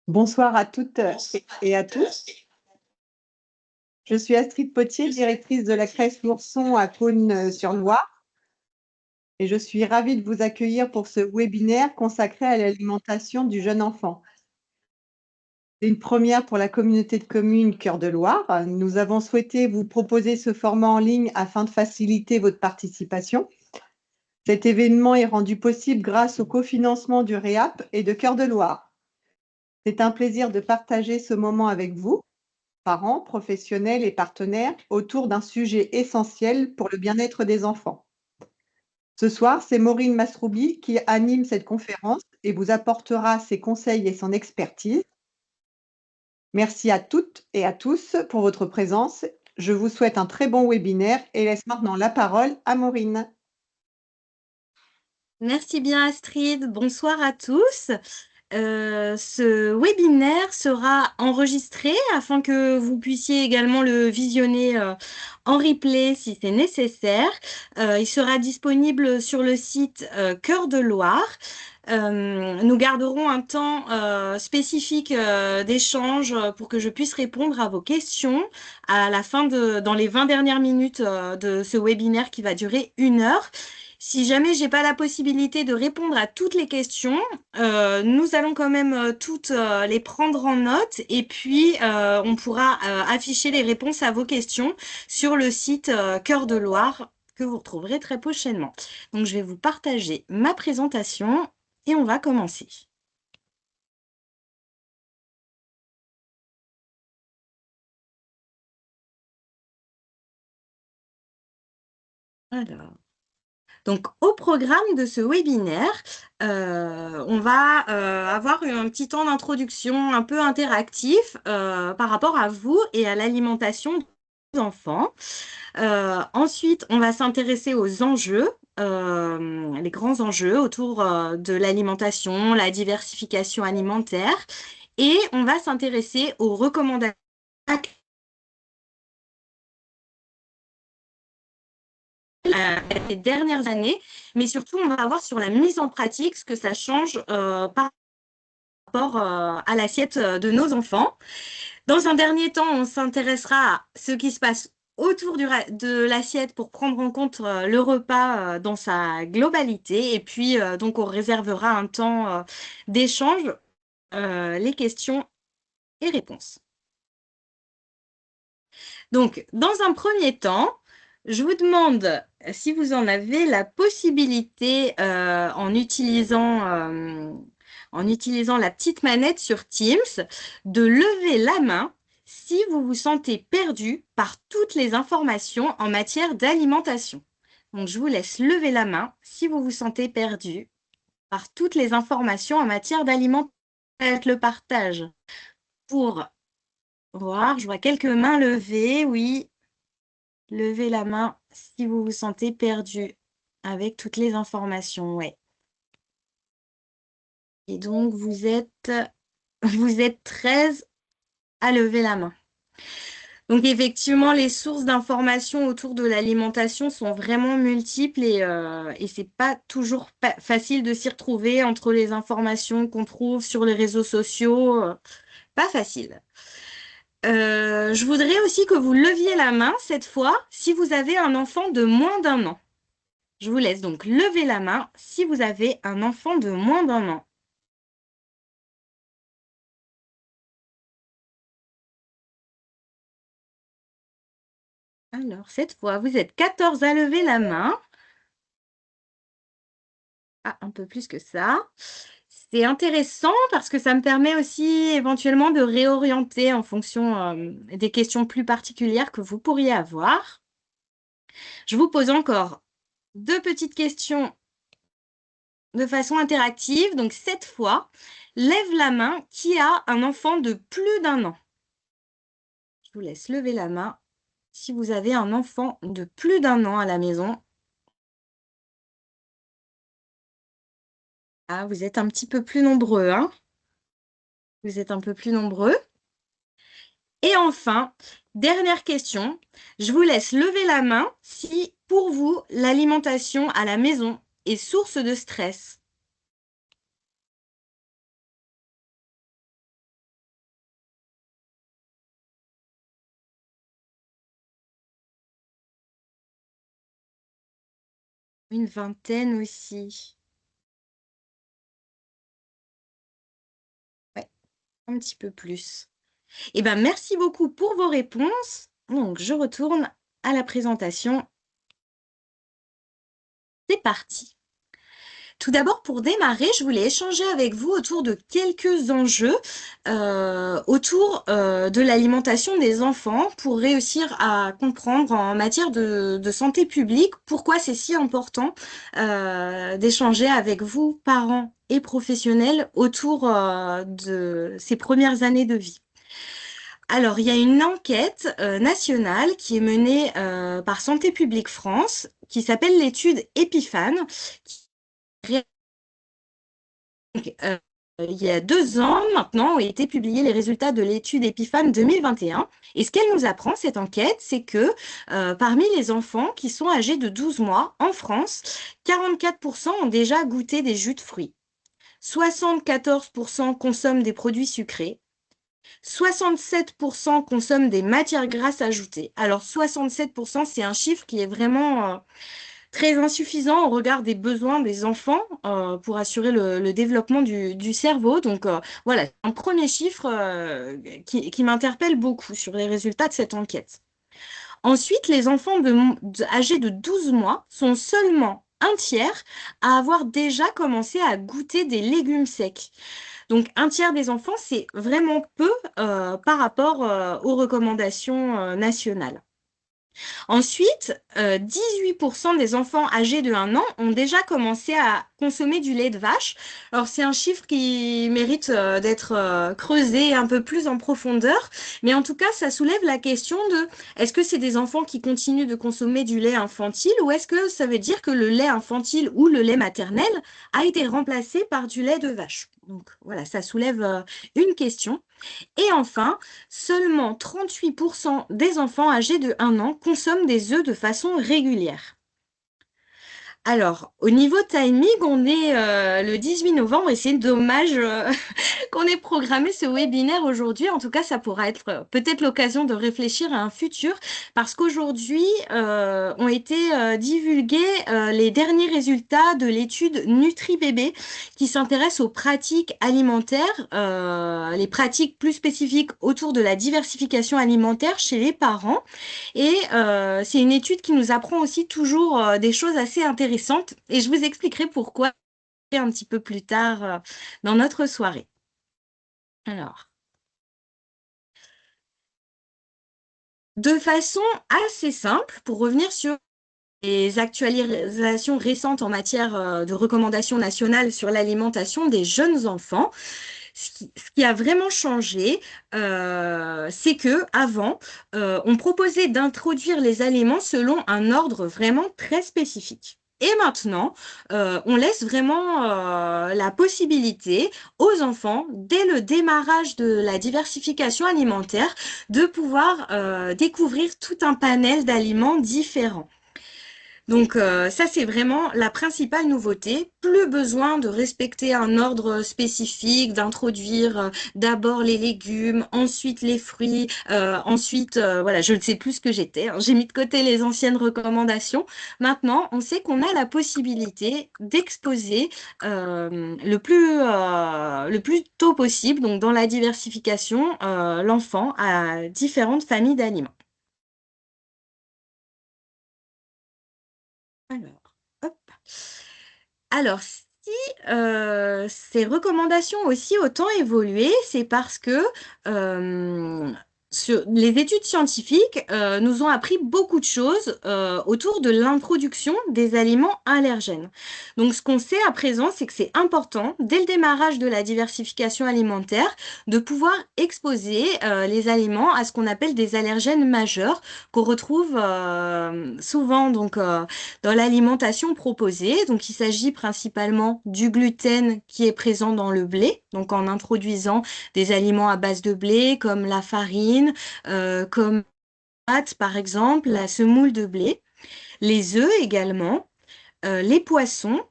Bonsoir à toutes et à tous. Je suis Astrid Potier, directrice de la crèche L'Ourson à Cosne-sur-Loire, et je suis ravie de vous accueillir pour ce webinaire consacré à l'alimentation du jeune enfant. C'est une première pour la communauté de communes Cœur de Loire. Nous avons souhaité vous proposer ce format en ligne afin de faciliter votre participation. Cet événement est rendu possible grâce au cofinancement du REAP et de Cœur de Loire. C'est un plaisir de partager ce moment avec vous, parents, professionnels et partenaires, autour d'un sujet essentiel pour le bien-être des enfants. Ce soir, c'est Maureen Masroubi qui anime cette conférence et vous apportera ses conseils et son expertise. Merci à toutes et à tous pour votre présence. Je vous souhaite un très bon webinaire et laisse maintenant la parole à Maureen. Merci bien Astrid, bonsoir à tous. Ce webinaire sera enregistré afin que vous puissiez également le visionner en replay si c'est nécessaire. Il sera disponible sur le site Cœur de Loire. Nous garderons un temps spécifique d'échange pour que je puisse répondre à vos questions à la fin dans les 20 dernières minutes de ce webinaire qui va durer 1 heure. Si jamais j'ai pas la possibilité de répondre à toutes les questions, nous allons quand même toutes les prendre en note et puis on pourra afficher les réponses à vos questions sur le site Cœur de Loire que vous retrouverez très prochainement. Donc je vais vous partager ma présentation et on va commencer. Alors. Donc, au programme de ce webinaire, on va avoir un petit temps d'introduction un peu interactif par rapport à vous et à l'alimentation des enfants. Ensuite, on va s'intéresser aux enjeux, les grands enjeux autour de l'alimentation, la diversification alimentaire, et on va s'intéresser aux recommandations les dernières années, mais surtout, on va voir sur la mise en pratique ce que ça change par rapport à l'assiette de nos enfants. Dans un dernier temps, on s'intéressera à ce qui se passe autour de l'assiette pour prendre en compte le repas dans sa globalité. Et puis, donc, on réservera un temps d'échange, les questions et réponses. Donc, dans un premier temps, je vous demande si vous en avez la possibilité en utilisant la petite manette sur Teams, de lever la main si vous vous sentez perdu par toutes les informations en matière d'alimentation. Donc, je vous laisse lever la main si vous vous sentez perdu par toutes les informations en matière d'alimentation. Faites le partage pour voir. Je vois quelques mains levées, oui. Levez la main si vous vous sentez perdu avec toutes les informations, ouais. Et donc, vous êtes 13 à lever la main. Donc, effectivement, les sources d'informations autour de l'alimentation sont vraiment multiples et c'est pas toujours facile de s'y retrouver entre les informations qu'on trouve sur les réseaux sociaux. Pas facile. Je voudrais aussi que vous leviez la main cette fois si vous avez un enfant de moins d'1 an. Je vous laisse donc lever la main si vous avez un enfant de moins d'1 an. Alors, cette fois, vous êtes 14 à lever la main. Ah, un peu plus que ça. C'est intéressant parce que ça me permet aussi éventuellement de réorienter en fonction des questions plus particulières que vous pourriez avoir. Je vous pose encore 2 petites questions de façon interactive. Donc, cette fois, lève la main qui a un enfant de plus d'1 an. Je vous laisse lever la main si vous avez un enfant de plus d'1 an à la maison. Ah, vous êtes un petit peu plus nombreux, hein? Vous êtes un peu plus nombreux. Et enfin, dernière question, je vous laisse lever la main si, pour vous, l'alimentation à la maison est source de stress. Une vingtaine aussi. Ouais, un petit peu plus. Eh ben, merci beaucoup pour vos réponses. Donc, je retourne à la présentation. C'est parti. Tout d'abord, pour démarrer, je voulais échanger avec vous autour de quelques enjeux autour de l'alimentation des enfants pour réussir à comprendre en matière de santé publique pourquoi c'est si important d'échanger avec vous, parents et professionnels, autour de ces premières années de vie. Alors, il y a une enquête nationale qui est menée par Santé publique France, qui s'appelle l'étude EpiFan, qui donc, il y a 2 ans maintenant ont été publiés les résultats de l'étude EpiFan 2021. Et ce qu'elle nous apprend, cette enquête, c'est que parmi les enfants qui sont âgés de 12 mois en France, 44% ont déjà goûté des jus de fruits. 74% consomment des produits sucrés. 67% consomment des matières grasses ajoutées. Alors 67%, c'est un chiffre qui est vraiment très insuffisant au regard des besoins des enfants pour assurer le développement du cerveau. Donc voilà, un premier chiffre qui m'interpelle beaucoup sur les résultats de cette enquête. Ensuite, les enfants âgés de 12 mois sont seulement un tiers à avoir déjà commencé à goûter des légumes secs. Donc, un tiers des enfants, c'est vraiment peu par rapport aux recommandations nationales. Ensuite, 18% des enfants âgés de 1 an ont déjà commencé à consommer du lait de vache. Alors, c'est un chiffre qui mérite d'être creusé un peu plus en profondeur, mais en tout cas, ça soulève la question de est-ce que c'est des enfants qui continuent de consommer du lait infantile ou est-ce que ça veut dire que le lait infantile ou le lait maternel a été remplacé par du lait de vache? Donc voilà, ça soulève une question. Et enfin, seulement 38% des enfants âgés de 1 an consomment des œufs de façon régulière. Alors, au niveau timing, on est le 18 novembre et c'est dommage qu'on ait programmé ce webinaire aujourd'hui. En tout cas, ça pourra être peut-être l'occasion de réfléchir à un futur parce qu'aujourd'hui ont été divulgués les derniers résultats de l'étude NutriBébé qui s'intéresse aux pratiques alimentaires, les pratiques plus spécifiques autour de la diversification alimentaire chez les parents. Et c'est une étude qui nous apprend aussi toujours des choses assez intéressantes et je vous expliquerai pourquoi un petit peu plus tard dans notre soirée. Alors, de façon assez simple, pour revenir sur les actualisations récentes en matière de recommandations nationales sur l'alimentation des jeunes enfants, ce qui a vraiment changé, c'est que avant, on proposait d'introduire les aliments selon un ordre vraiment très spécifique. Et maintenant, on laisse vraiment la possibilité aux enfants, dès le démarrage de la diversification alimentaire, de pouvoir découvrir tout un panel d'aliments différents. Donc ça, c'est vraiment la principale nouveauté. Plus besoin de respecter un ordre spécifique, d'introduire d'abord les légumes, ensuite les fruits, ensuite, voilà, je ne sais plus ce que j'étais, hein. J'ai mis de côté les anciennes recommandations. Maintenant, on sait qu'on a la possibilité d'exposer le plus tôt possible, donc dans la diversification, l'enfant à différentes familles d'aliments. Alors, hop. Alors, si ces recommandations aussi autant évolué, c'est parce que les études scientifiques nous ont appris beaucoup de choses autour de l'introduction des aliments allergènes. Donc, ce qu'on sait à présent, c'est que c'est important, dès le démarrage de la diversification alimentaire, de pouvoir exposer les aliments à ce qu'on appelle des allergènes majeurs, qu'on retrouve souvent donc dans l'alimentation proposée. Donc, il s'agit principalement du gluten qui est présent dans le blé, donc en introduisant des aliments à base de blé comme la farine, comme la pâte par exemple, la semoule de blé, les œufs également, les poissons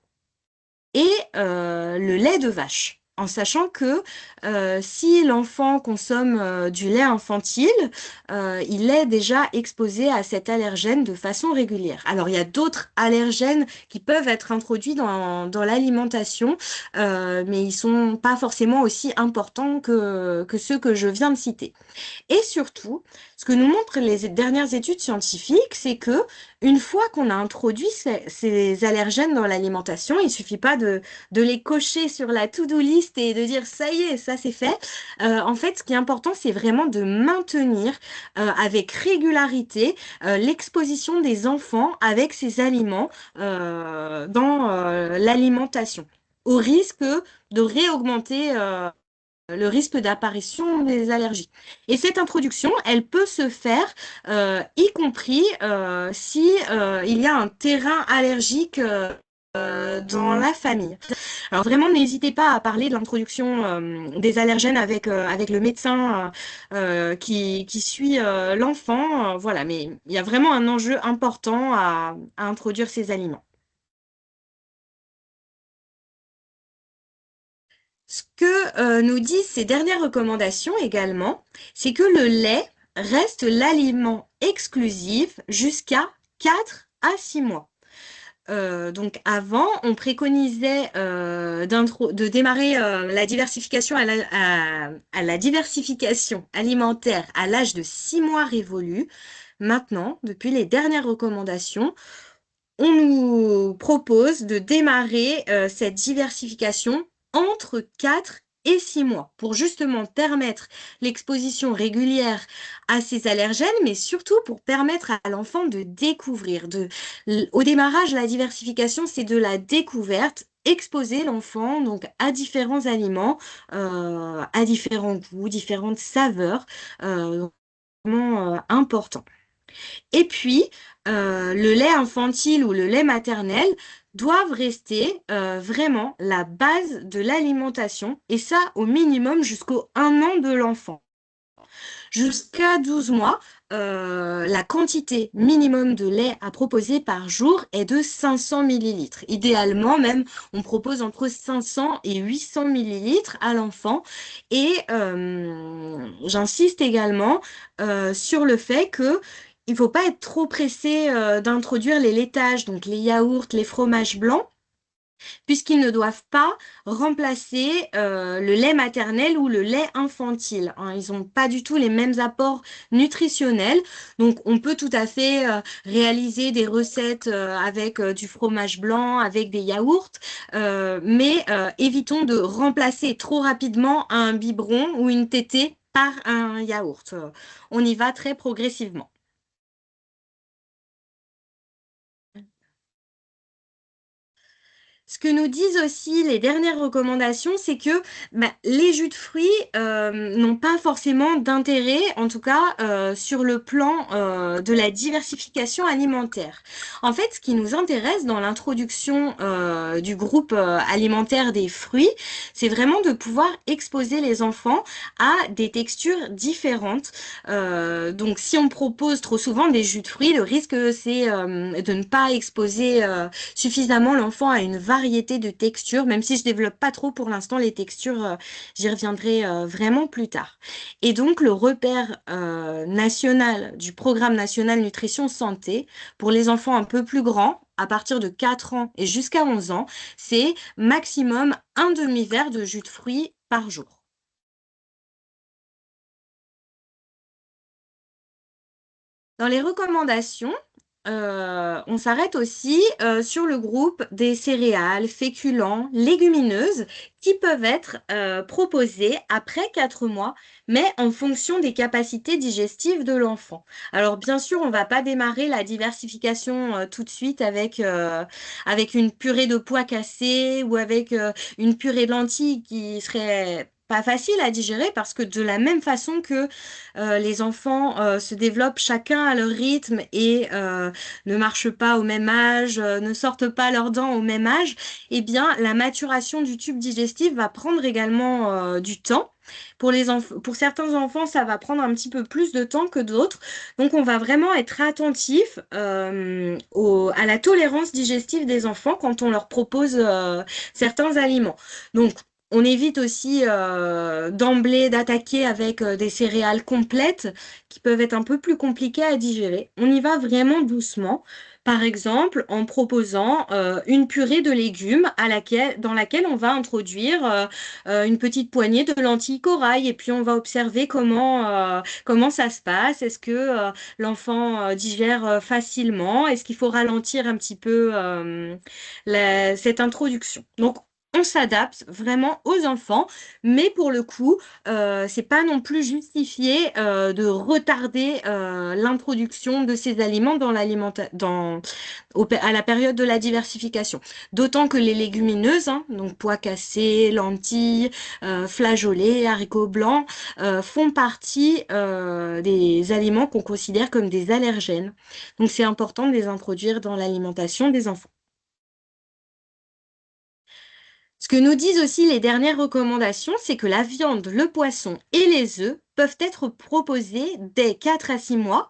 et le lait de vache. en sachant que si l'enfant consomme du lait infantile, il est déjà exposé à cet allergène de façon régulière. Alors, il y a d'autres allergènes qui peuvent être introduits dans l'alimentation, mais ils sont pas forcément aussi importants que ceux que je viens de citer. Et surtout, ce que nous montrent les dernières études scientifiques, c'est que une fois qu'on a introduit ces allergènes dans l'alimentation, il suffit pas de les cocher sur la to-do list et de dire ça y est, ça c'est fait. En fait, ce qui est important, c'est vraiment de maintenir avec régularité l'exposition des enfants avec ces aliments dans l'alimentation, au risque de réaugmenter le risque d'apparition des allergies. Et cette introduction, elle peut se faire y compris si il y a un terrain allergique dans la famille. Alors vraiment, n'hésitez pas à parler de l'introduction des allergènes avec le médecin qui suit l'enfant. Voilà, mais il y a vraiment un enjeu important à introduire ces aliments. Ce que nous disent ces dernières recommandations également, c'est que le lait reste l'aliment exclusif jusqu'à 4 à 6 mois. Donc avant, on préconisait de démarrer la diversification à la diversification alimentaire à l'âge de 6 mois révolus. Maintenant, depuis les dernières recommandations, on nous propose de démarrer cette diversification entre 4 et 6 mois pour justement permettre l'exposition régulière à ces allergènes, mais surtout pour permettre à l'enfant de découvrir. Au démarrage, la diversification, c'est de la découverte, exposer l'enfant donc à différents aliments, à différents goûts, différentes saveurs, vraiment important. Et puis, le lait infantile ou le lait maternel doivent rester vraiment la base de l'alimentation, et ça au minimum jusqu'au 1 an de l'enfant. Jusqu'à 12 mois, la quantité minimum de lait à proposer par jour est de 500 millilitres. Idéalement, même, on propose entre 500 et 800 millilitres à l'enfant. Et j'insiste également sur le fait que il ne faut pas être trop pressé d'introduire les laitages, donc les yaourts, les fromages blancs, puisqu'ils ne doivent pas remplacer le lait maternel ou le lait infantile, hein. Ils n'ont pas du tout les mêmes apports nutritionnels. Donc, on peut tout à fait réaliser des recettes avec du fromage blanc, avec des yaourts, mais évitons de remplacer trop rapidement un biberon ou une tétée par un yaourt. On y va très progressivement. Ce que nous disent aussi les dernières recommandations, c'est que les jus de fruits n'ont pas forcément d'intérêt, en tout cas sur le plan de la diversification alimentaire. En fait, ce qui nous intéresse dans l'introduction du groupe alimentaire des fruits, c'est vraiment de pouvoir exposer les enfants à des textures différentes. Donc, si on propose trop souvent des jus de fruits, le risque c'est de ne pas exposer suffisamment l'enfant à une variété de textures, même si je développe pas trop pour l'instant les textures, j'y reviendrai vraiment plus tard. Et donc le repère national du programme national nutrition santé pour les enfants un peu plus grands, à partir de 4 ans et jusqu'à 11 ans, c'est maximum un demi-verre de jus de fruits par jour. Dans les recommandations, on s'arrête aussi sur le groupe des céréales, féculents, légumineuses qui peuvent être proposées après 4 mois, mais en fonction des capacités digestives de l'enfant. Alors bien sûr, on ne va pas démarrer la diversification tout de suite avec une purée de pois cassés ou avec une purée de lentilles qui serait pas facile à digérer parce que de la même façon que les enfants se développent chacun à leur rythme et ne marchent pas au même âge, ne sortent pas leurs dents au même âge, eh bien, la maturation du tube digestif va prendre également du temps. Pour certains enfants, ça va prendre un petit peu plus de temps que d'autres. Donc, on va vraiment être attentif à la tolérance digestive des enfants quand on leur propose certains aliments. Donc, On évite aussi d'emblée d'attaquer avec des céréales complètes qui peuvent être un peu plus compliquées à digérer. On y va vraiment doucement. Par exemple, en proposant une purée de légumes dans laquelle on va introduire une petite poignée de lentilles corail et puis on va observer comment ça se passe. Est-ce que l'enfant digère facilement? Est-ce qu'il faut ralentir un petit peu cette introduction? Donc, on s'adapte vraiment aux enfants, mais pour le coup, c'est pas non plus justifié de retarder l'introduction de ces aliments à la période de la diversification. D'autant que les légumineuses, hein, donc pois cassés, lentilles, flageolets, haricots blancs, font partie des aliments qu'on considère comme des allergènes. Donc c'est important de les introduire dans l'alimentation des enfants. Ce que nous disent aussi les dernières recommandations, c'est que la viande, le poisson et les œufs peuvent être proposés dès 4 à 6 mois,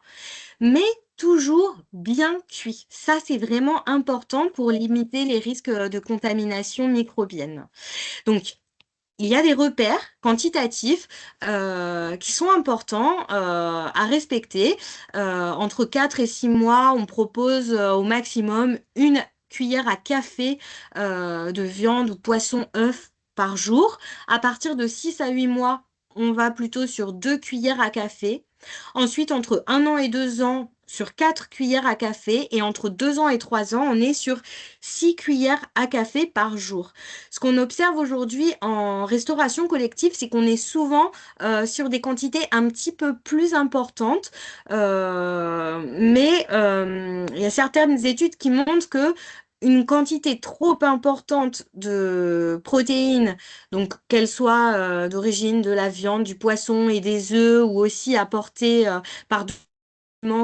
mais toujours bien cuits. Ça, c'est vraiment important pour limiter les risques de contamination microbienne. Donc, il y a des repères quantitatifs qui sont importants à respecter. Entre 4 et 6 mois, on propose au maximum une cuillère à café de viande ou poisson œuf par jour. À partir de 6 à 8 mois, on va plutôt sur 2 cuillères à café. Ensuite, entre 1 an et 2 ans, sur 4 cuillères à café. Et entre 2 ans et 3 ans, on est sur 6 cuillères à café par jour. Ce qu'on observe aujourd'hui en restauration collective, c'est qu'on est souvent sur des quantités un petit peu plus importantes, mais il y a certaines études qui montrent que une quantité trop importante de protéines, donc qu'elles soient d'origine de la viande, du poisson et des œufs, ou aussi apportées par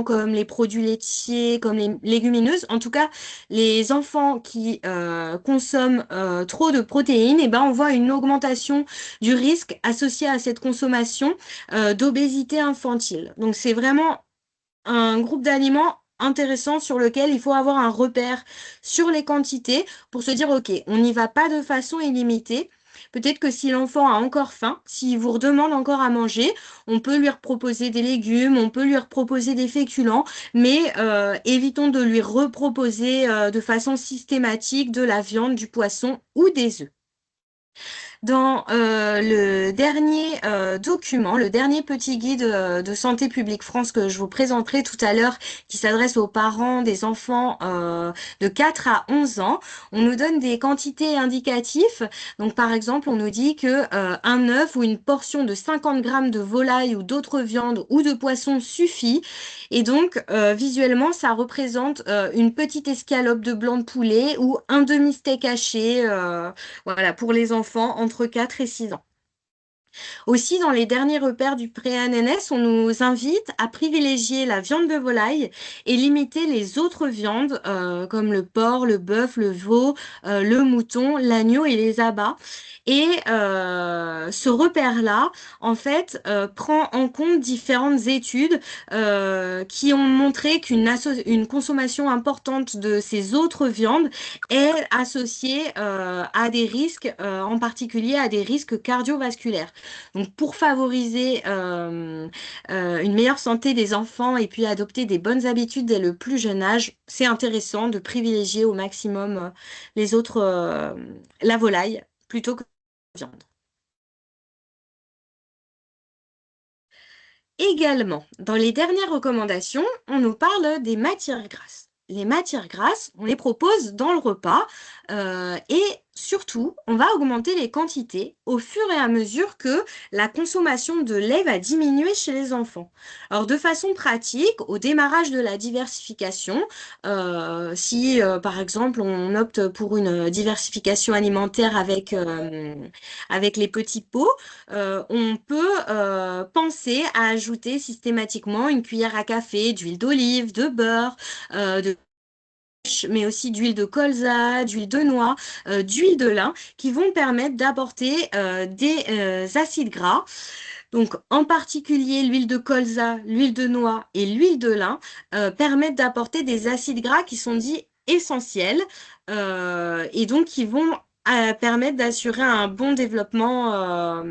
comme les produits laitiers, comme les légumineuses. En tout cas, les enfants qui consomment trop de protéines, eh ben, on voit une augmentation du risque associé à cette consommation d'obésité infantile. Donc, c'est vraiment un groupe d'aliments intéressant sur lequel il faut avoir un repère sur les quantités pour se dire, OK, on n'y va pas de façon illimitée. Peut-être que si l'enfant a encore faim, s'il vous redemande encore à manger, on peut lui reproposer des légumes, on peut lui reproposer des féculents, mais évitons de lui reproposer de façon systématique de la viande, du poisson ou des œufs. Dans le dernier document, le dernier petit guide de Santé publique France que je vous présenterai tout à l'heure, qui s'adresse aux parents des enfants de 4 à 11 ans, on nous donne des quantités indicatives. Donc, par exemple, on nous dit que un œuf ou une portion de 50 grammes de volaille ou d'autres viandes ou de poisson suffit. Et donc, visuellement, ça représente une petite escalope de blanc de poulet ou un demi-steak haché. Voilà, pour les enfants entre 4 et 6 ans. Aussi, dans les derniers repères du pré-ANNS, on nous invite à privilégier la viande de volaille et limiter les autres viandes comme le porc, le bœuf, le veau, le mouton, l'agneau et les abats. Et ce repère-là, en fait, prend en compte différentes études qui ont montré une consommation importante de ces autres viandes est associée à des risques, en particulier à des risques cardiovasculaires. Donc, pour favoriser une meilleure santé des enfants et puis adopter des bonnes habitudes dès le plus jeune âge, c'est intéressant de privilégier au maximum la volaille plutôt que la viande. Également, dans les dernières recommandations, on nous parle des matières grasses. Les matières grasses, on les propose dans le repas et surtout, on va augmenter les quantités au fur et à mesure que la consommation de lait va diminuer chez les enfants. Alors, de façon pratique, au démarrage de la diversification, si par exemple on opte pour une diversification alimentaire avec les petits pots, on peut penser à ajouter systématiquement une cuillère à café d'huile d'olive, de beurre, de mais aussi d'huile de colza, d'huile de noix, d'huile de lin, qui vont permettre d'apporter des acides gras. Donc, en particulier, l'huile de colza, l'huile de noix et l'huile de lin permettent d'apporter des acides gras qui sont dits essentiels et donc qui vont permettent d'assurer un bon développement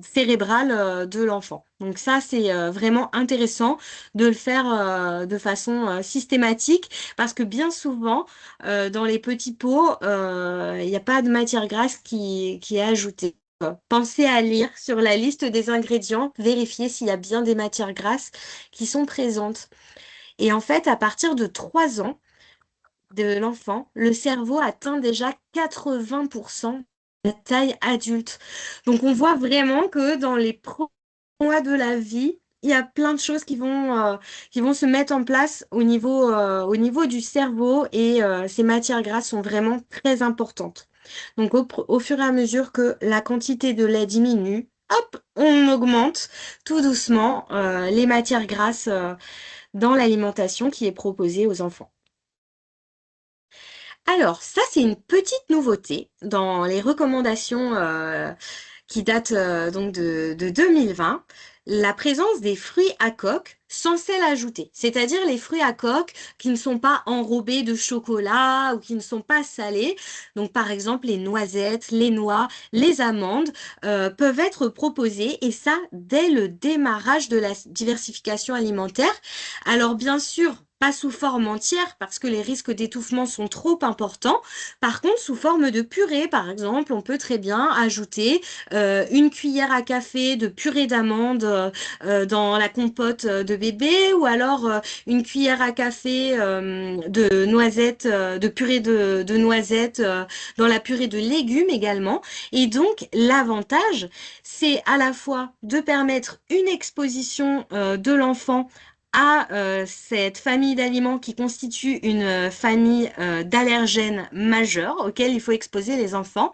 cérébral de l'enfant. Donc ça, c'est vraiment intéressant de le faire de façon systématique parce que bien souvent, dans les petits pots, il n'y a pas de matière grasse qui est ajoutée. Pensez à lire sur la liste des ingrédients, vérifier s'il y a bien des matières grasses qui sont présentes. Et en fait, à partir de 3 ans, de l'enfant, le cerveau atteint déjà 80% de la taille adulte. Donc on voit vraiment que dans les premiers mois de la vie, il y a plein de choses qui vont se mettre en place au niveau du cerveau et ces matières grasses sont vraiment très importantes. Donc au fur et à mesure que la quantité de lait diminue, hop, on augmente tout doucement les matières grasses dans l'alimentation qui est proposée aux enfants. Alors, ça, c'est une petite nouveauté dans les recommandations qui datent donc de 2020. La présence des fruits à coque sans sel ajouté, c'est-à-dire les fruits à coque qui ne sont pas enrobés de chocolat ou qui ne sont pas salés. Donc, par exemple, les noisettes, les noix, les amandes peuvent être proposés et ça dès le démarrage de la diversification alimentaire. Alors, bien sûr, pas sous forme entière parce que les risques d'étouffement sont trop importants. Par contre, sous forme de purée, par exemple, on peut très bien ajouter une cuillère à café de purée d'amande dans la compote de bébé ou alors une cuillère à café de noisettes, de purée de noisettes dans la purée de légumes également. Et donc, l'avantage, c'est à la fois de permettre une exposition de l'enfant à cette famille d'aliments qui constitue une famille d'allergènes majeurs auxquels il faut exposer les enfants.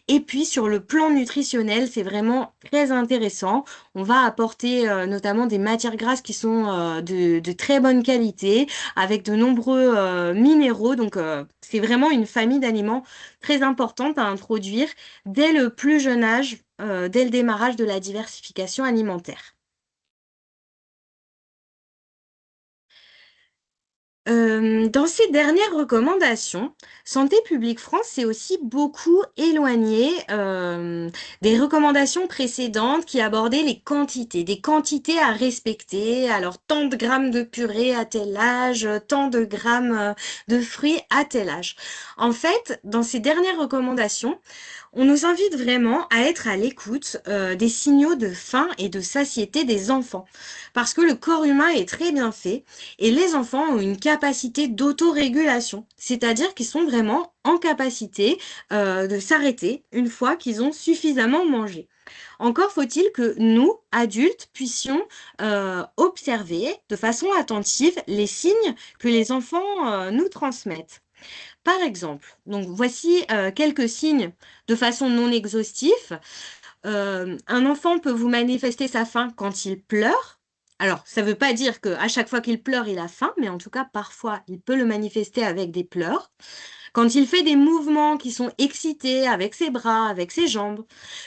Et puis sur le plan nutritionnel, c'est vraiment très intéressant. On va apporter notamment des matières grasses qui sont de très bonne qualité, avec de nombreux minéraux. Donc c'est vraiment une famille d'aliments très importante à introduire dès le plus jeune âge, dès le démarrage de la diversification alimentaire. Dans ces dernières recommandations, Santé publique France s'est aussi beaucoup éloigné des recommandations précédentes qui abordaient les quantités, des quantités à respecter. Alors, tant de grammes de purée à tel âge, tant de grammes de fruits à tel âge. En fait, dans ces dernières recommandations, on nous invite vraiment à être à l'écoute des signaux de faim et de satiété des enfants. Parce que le corps humain est très bien fait et les enfants ont une capacité d'autorégulation. C'est-à-dire qu'ils sont vraiment en capacité de s'arrêter une fois qu'ils ont suffisamment mangé. Encore faut-il que nous, adultes, puissions observer de façon attentive les signes que les enfants nous transmettent. Par exemple, donc voici quelques signes de façon non exhaustive. Un enfant peut vous manifester sa faim quand il pleure. Alors, ça ne veut pas dire qu'à chaque fois qu'il pleure, il a faim, mais en tout cas, parfois, il peut le manifester avec des pleurs. Quand il fait des mouvements qui sont excités avec ses bras, avec ses jambes.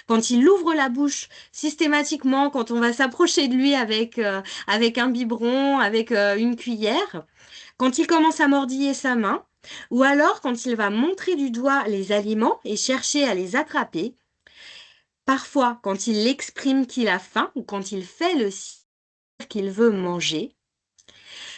Quand il ouvre la bouche systématiquement, quand on va s'approcher de lui avec un biberon, avec une cuillère. Quand il commence à mordiller sa main, ou alors quand il va montrer du doigt les aliments et chercher à les attraper, parfois quand il exprime qu'il a faim ou quand il fait le signe qu'il veut manger,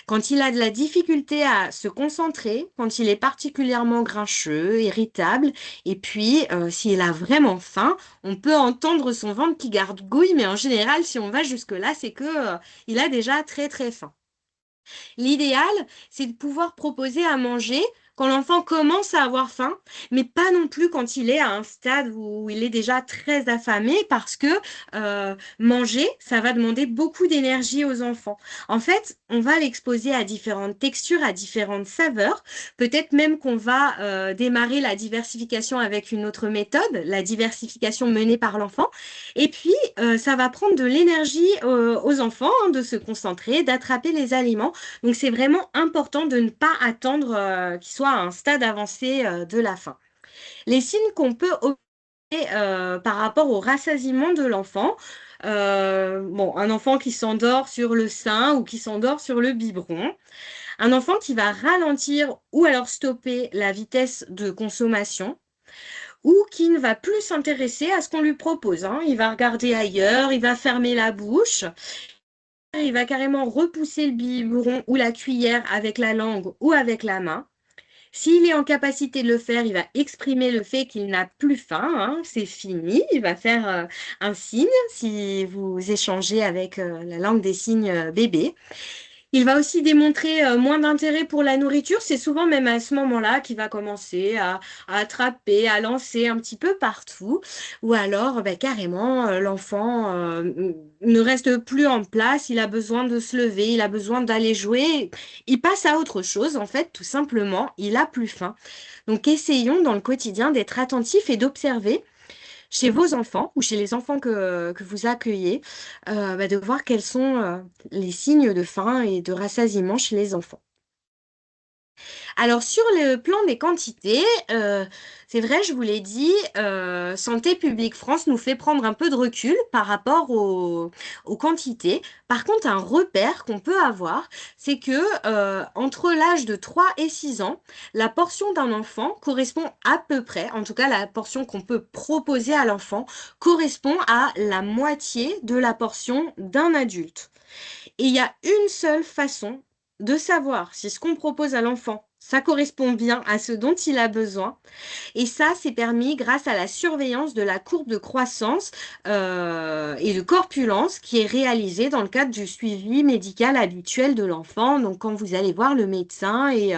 quand il a de la difficulté à se concentrer, quand il est particulièrement grincheux, irritable, et puis s'il a vraiment faim, on peut entendre son ventre qui gargouille, mais en général, si on va jusque-là, c'est que il a déjà très très faim. L'idéal, c'est de pouvoir proposer à manger quand l'enfant commence à avoir faim, mais pas non plus quand il est à un stade où il est déjà très affamé, parce que manger, ça va demander beaucoup d'énergie aux enfants. En fait, on va l'exposer à différentes textures, à différentes saveurs. Peut-être même qu'on va démarrer la diversification avec une autre méthode, la diversification menée par l'enfant. Et puis, ça va prendre de l'énergie aux enfants de se concentrer, d'attraper les aliments. Donc, c'est vraiment important de ne pas attendre qu'il soit à un stade avancé de la faim. Les signes qu'on peut observer par rapport au rassasiement de l'enfant, bon, un enfant qui s'endort sur le sein ou qui s'endort sur le biberon, un enfant qui va ralentir ou alors stopper la vitesse de consommation, ou qui ne va plus s'intéresser à ce qu'on lui propose, hein. Il va regarder ailleurs, il va fermer la bouche, il va carrément repousser le biberon ou la cuillère avec la langue ou avec la main. S'il est en capacité de le faire, il va exprimer le fait qu'il n'a plus faim, hein, c'est fini. Il va faire un signe si vous échangez avec la langue des signes bébé. Il va aussi démontrer moins d'intérêt pour la nourriture. C'est souvent même à ce moment-là qu'il va commencer à attraper, à lancer un petit peu partout. Ou alors, ben, carrément, l'enfant ne reste plus en place. Il a besoin de se lever, il a besoin d'aller jouer. Il passe à autre chose, en fait, tout simplement. Il a plus faim. Donc, essayons dans le quotidien d'être attentifs et d'observer chez vos enfants ou chez les enfants que vous accueillez, bah, de voir quels sont les signes de faim et de rassasiement chez les enfants. Alors sur le plan des quantités, c'est vrai, je vous l'ai dit, Santé publique France nous fait prendre un peu de recul par rapport aux quantités. Par contre, un repère qu'on peut avoir, c'est que entre l'âge de 3 et 6 ans, la portion d'un enfant correspond à peu près, en tout cas la portion qu'on peut proposer à l'enfant, correspond à la moitié de la portion d'un adulte. Et il y a une seule façon de savoir si ce qu'on propose à l'enfant, ça correspond bien à ce dont il a besoin. Et ça, c'est permis grâce à la surveillance de la courbe de croissance et de corpulence qui est réalisée dans le cadre du suivi médical habituel de l'enfant. Donc, quand vous allez voir le médecin et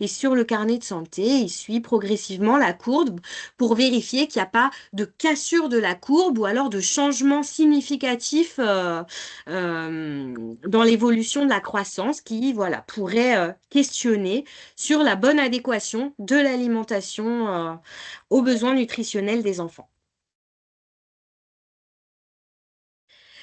sur le carnet de santé, il suit progressivement la courbe pour vérifier qu'il n'y a pas de cassure de la courbe ou alors de changement significatif dans l'évolution de la croissance qui, voilà, pourrait questionner sur la bonne adéquation de l'alimentation aux besoins nutritionnels des enfants.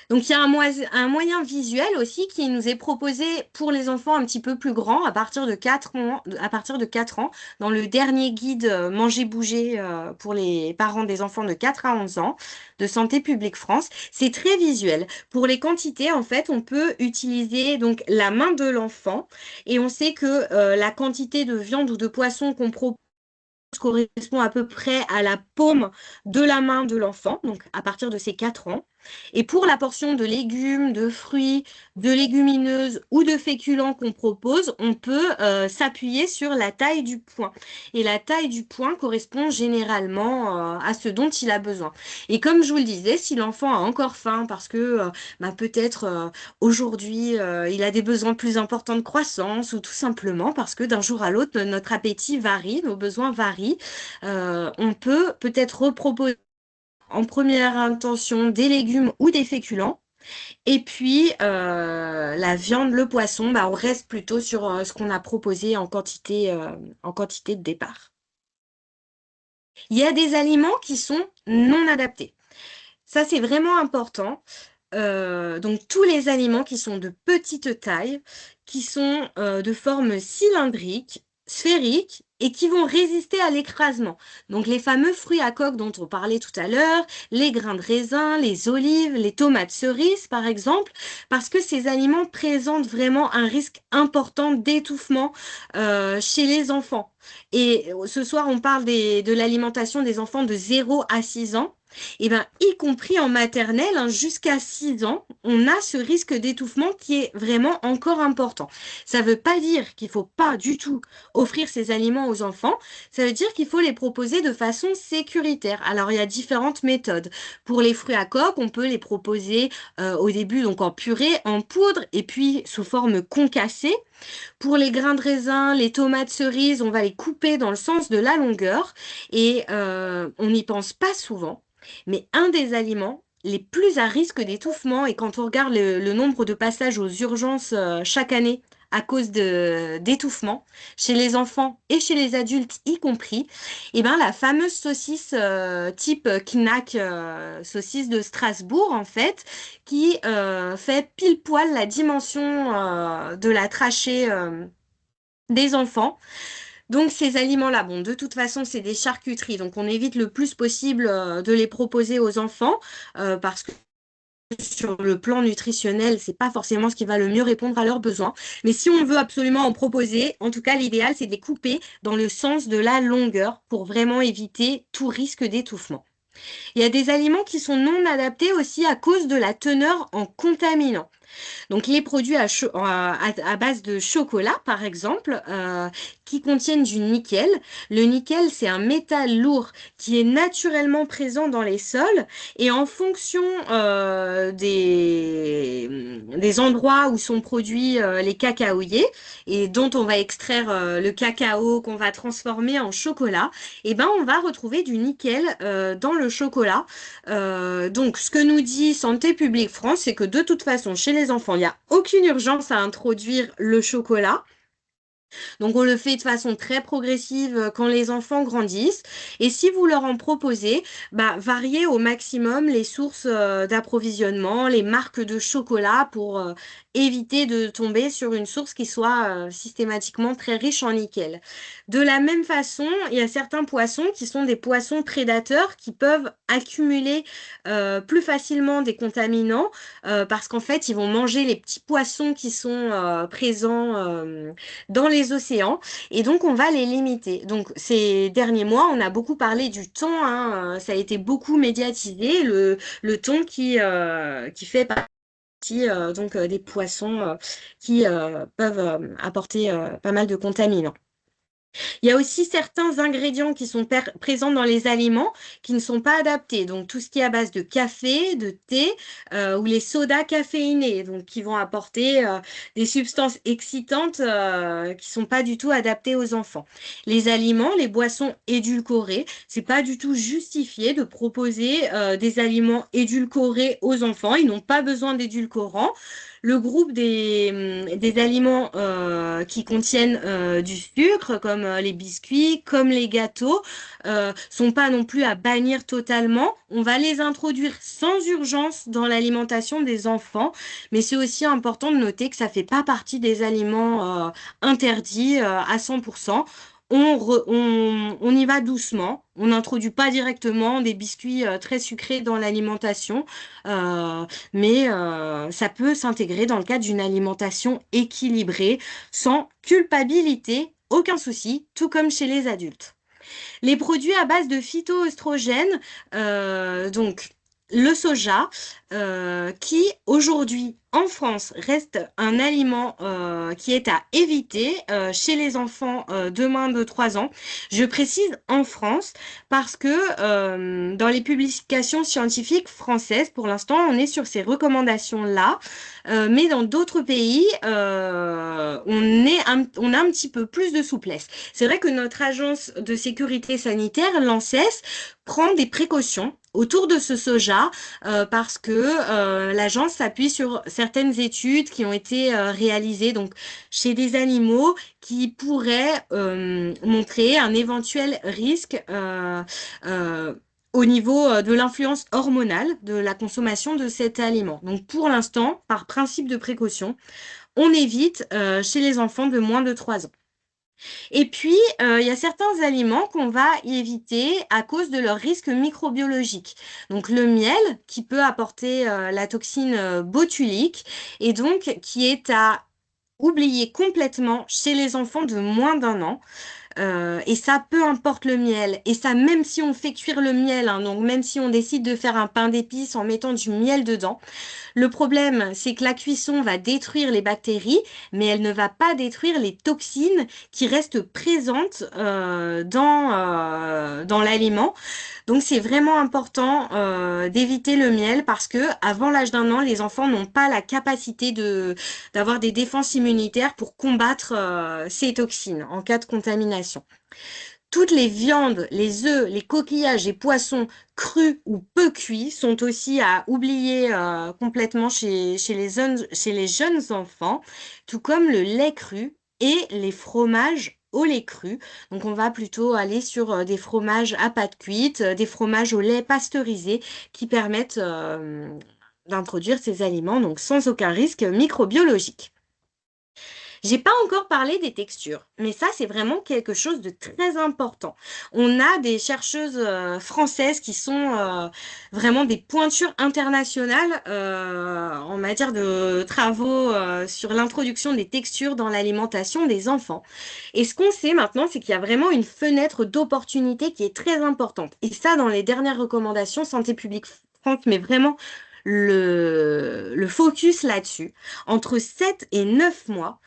Donc, il y a un moyen visuel aussi qui nous est proposé pour les enfants un petit peu plus grands, à partir de 4 ans, dans le dernier guide Manger Bouger pour les parents des enfants de 4 à 11 ans de Santé publique France. C'est très visuel. Pour les quantités, en fait, on peut utiliser donc la main de l'enfant et on sait que la quantité de viande ou de poisson qu'on propose correspond à peu près à la paume de la main de l'enfant, donc à partir de ses 4 ans. Et pour la portion de légumes, de fruits, de légumineuses ou de féculents qu'on propose, on peut s'appuyer sur la taille du poing. Et la taille du poing correspond généralement à ce dont il a besoin. Et comme je vous le disais, si l'enfant a encore faim parce que bah, peut-être aujourd'hui il a des besoins plus importants de croissance ou tout simplement parce que d'un jour à l'autre, notre appétit varie, nos besoins varient, on peut peut-être reproposer en première intention des légumes ou des féculents. Et puis, la viande, le poisson, bah, on reste plutôt sur ce qu'on a proposé en quantité de départ. Il y a des aliments qui sont non adaptés. Ça, c'est vraiment important. Donc, tous les aliments qui sont de petite taille, qui sont de forme cylindrique, sphérique et qui vont résister à l'écrasement. Donc, les fameux fruits à coque dont on parlait tout à l'heure, les grains de raisin, les olives, les tomates cerises, par exemple, parce que ces aliments présentent vraiment un risque important d'étouffement chez les enfants. Et ce soir, on parle de l'alimentation des enfants de 0 à 6 ans. Et ben, y compris en maternelle, hein, jusqu'à 6 ans, on a ce risque d'étouffement qui est vraiment encore important. Ça ne veut pas dire qu'il ne faut pas du tout offrir ces aliments aux enfants, ça veut dire qu'il faut les proposer de façon sécuritaire. Alors, il y a différentes méthodes. Pour les fruits à coque, on peut les proposer au début donc en purée, en poudre, et puis sous forme concassée. Pour les grains de raisin, les tomates cerises, on va les couper dans le sens de la longueur et on n'y pense pas souvent. Mais un des aliments les plus à risque d'étouffement, et quand on regarde le nombre de passages aux urgences chaque année à cause d'étouffement, chez les enfants et chez les adultes y compris, et ben la fameuse saucisse type Knack, saucisse de Strasbourg en fait, qui fait pile poil la dimension de la trachée des enfants. Donc ces aliments-là, bon, de toute façon, c'est des charcuteries, donc on évite le plus possible de les proposer aux enfants parce que sur le plan nutritionnel, c'est pas forcément ce qui va le mieux répondre à leurs besoins. Mais si on veut absolument en proposer, en tout cas, l'idéal, c'est de les couper dans le sens de la longueur pour vraiment éviter tout risque d'étouffement. Il y a des aliments qui sont non adaptés aussi à cause de la teneur en contaminants. Donc les produits à base de chocolat, par exemple, qui contiennent du nickel. Le nickel, c'est un métal lourd qui est naturellement présent dans les sols et en fonction des endroits où sont produits les cacaoyers et dont on va extraire le cacao qu'on va transformer en chocolat, eh ben, on va retrouver du nickel dans le chocolat. Donc, ce que nous dit Santé publique France, c'est que de toute façon, chez les enfants, il n'y a aucune urgence à introduire le chocolat. Donc, on le fait de façon très progressive quand les enfants grandissent. Et si vous leur en proposez, bah, variez au maximum les sources d'approvisionnement, les marques de chocolat pour éviter de tomber sur une source qui soit systématiquement très riche en nickel. De la même façon, il y a certains poissons qui sont des poissons prédateurs qui peuvent accumuler plus facilement des contaminants parce qu'en fait, ils vont manger les petits poissons qui sont présents dans les océans et donc on va les limiter. Donc ces derniers mois, on a beaucoup parlé du thon, hein, ça a été beaucoup médiatisé, le thon qui fait partie des poissons qui peuvent apporter pas mal de contaminants. Il y a aussi certains ingrédients qui sont présents dans les aliments qui ne sont pas adaptés. Donc, tout ce qui est à base de café, de thé ou les sodas caféinés, donc qui vont apporter des substances excitantes qui sont pas du tout adaptées aux enfants. Les aliments, les boissons édulcorées, c'est pas du tout justifié de proposer des aliments édulcorés aux enfants. Ils n'ont pas besoin d'édulcorants. Le groupe des aliments qui contiennent du sucre, comme les biscuits, comme les gâteaux, sont pas non plus à bannir totalement. On va les introduire sans urgence dans l'alimentation des enfants, mais c'est aussi important de noter que ça fait pas partie des aliments interdits à 100%. On y va doucement. On n'introduit pas directement des biscuits très sucrés dans l'alimentation. Mais ça peut s'intégrer dans le cadre d'une alimentation équilibrée, sans culpabilité, aucun souci, tout comme chez les adultes. Les produits à base de phytoestrogènes, donc le soja, qui aujourd'hui en France reste un aliment qui est à éviter chez les enfants de moins de 3 ans. Je précise en France parce que dans les publications scientifiques françaises, pour l'instant, on est sur ces recommandations-là, mais dans d'autres pays, on a un petit peu plus de souplesse. C'est vrai que notre agence de sécurité sanitaire, l'ANSES, prend des précautions autour de ce soja parce que l'agence s'appuie sur certaines études qui ont été réalisées donc chez des animaux qui pourraient montrer un éventuel risque au niveau de l'influence hormonale de la consommation de cet aliment. Donc pour l'instant, par principe de précaution, on évite chez les enfants de moins de 3 ans. Et puis, il y a certains aliments qu'on va éviter à cause de leur risque microbiologique. Donc, le miel, qui peut apporter la toxine botulique, et donc qui est à oublier complètement chez les enfants de moins d'1 an. Et ça, peu importe le miel. Et ça, même si on fait cuire le miel, hein, donc même si on décide de faire un pain d'épices en mettant du miel dedans, le problème, c'est que la cuisson va détruire les bactéries, mais elle ne va pas détruire les toxines qui restent présentes dans l'aliment. Donc, c'est vraiment important d'éviter le miel parce que avant l'âge d'1 an, les enfants n'ont pas la capacité d'avoir des défenses immunitaires pour combattre ces toxines en cas de contamination. Toutes les viandes, les œufs, les coquillages et poissons crus ou peu cuits sont aussi à oublier complètement chez les jeunes enfants, tout comme le lait cru et les fromages au lait cru. Donc on va plutôt aller sur des fromages à pâte cuite, des fromages au lait pasteurisé qui permettent d'introduire ces aliments donc sans aucun risque microbiologique. J'ai pas encore parlé des textures, mais ça, c'est vraiment quelque chose de très important. On a des chercheuses françaises qui sont vraiment des pointures internationales en matière de travaux sur l'introduction des textures dans l'alimentation des enfants. Et ce qu'on sait maintenant, c'est qu'il y a vraiment une fenêtre d'opportunité qui est très importante. Et ça, dans les dernières recommandations, Santé publique France, mais vraiment le focus là-dessus. Entre 7 et 9 mois,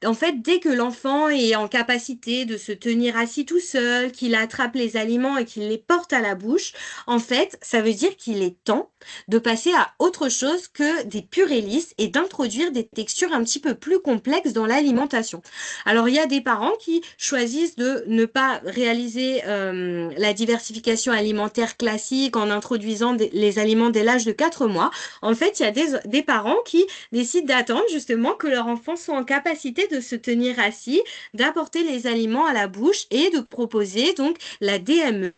en fait, dès que l'enfant est en capacité de se tenir assis tout seul, qu'il attrape les aliments et qu'il les porte à la bouche, en fait, ça veut dire qu'il est temps de passer à autre chose que des purées lisses et d'introduire des textures un petit peu plus complexes dans l'alimentation. Alors, il y a des parents qui choisissent de ne pas réaliser la diversification alimentaire classique en introduisant les aliments dès l'âge de 4 mois. En fait, il y a des parents qui décident d'attendre justement que leur enfant soit en capacité de se tenir assis, d'apporter les aliments à la bouche et de proposer donc la DME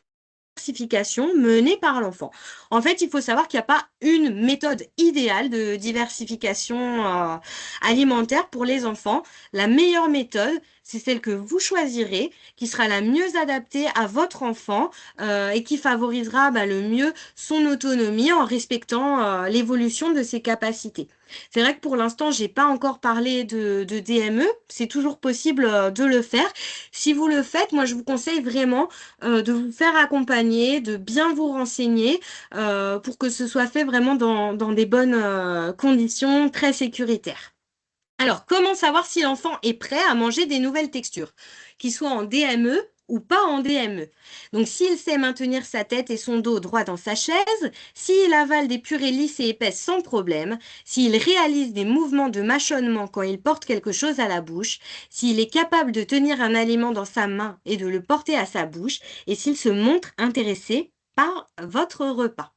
menée par l'enfant. En fait, il faut savoir qu'il n'y a pas une méthode idéale de diversification alimentaire pour les enfants. La meilleure méthode, c'est celle que vous choisirez, qui sera la mieux adaptée à votre enfant et qui favorisera le mieux son autonomie en respectant l'évolution de ses capacités. C'est vrai que pour l'instant, j'ai pas encore parlé de DME. C'est toujours possible de le faire. Si vous le faites, moi, je vous conseille vraiment de vous faire accompagner, de bien vous renseigner pour que ce soit fait vraiment dans des bonnes conditions très sécuritaires. Alors, comment savoir si l'enfant est prêt à manger des nouvelles textures, qu'il soit en DME ou pas en DME? Donc, s'il sait maintenir sa tête et son dos droit dans sa chaise, s'il avale des purées lisses et épaisses sans problème, s'il réalise des mouvements de mâchonnement quand il porte quelque chose à la bouche, s'il est capable de tenir un aliment dans sa main et de le porter à sa bouche, et s'il se montre intéressé par votre repas.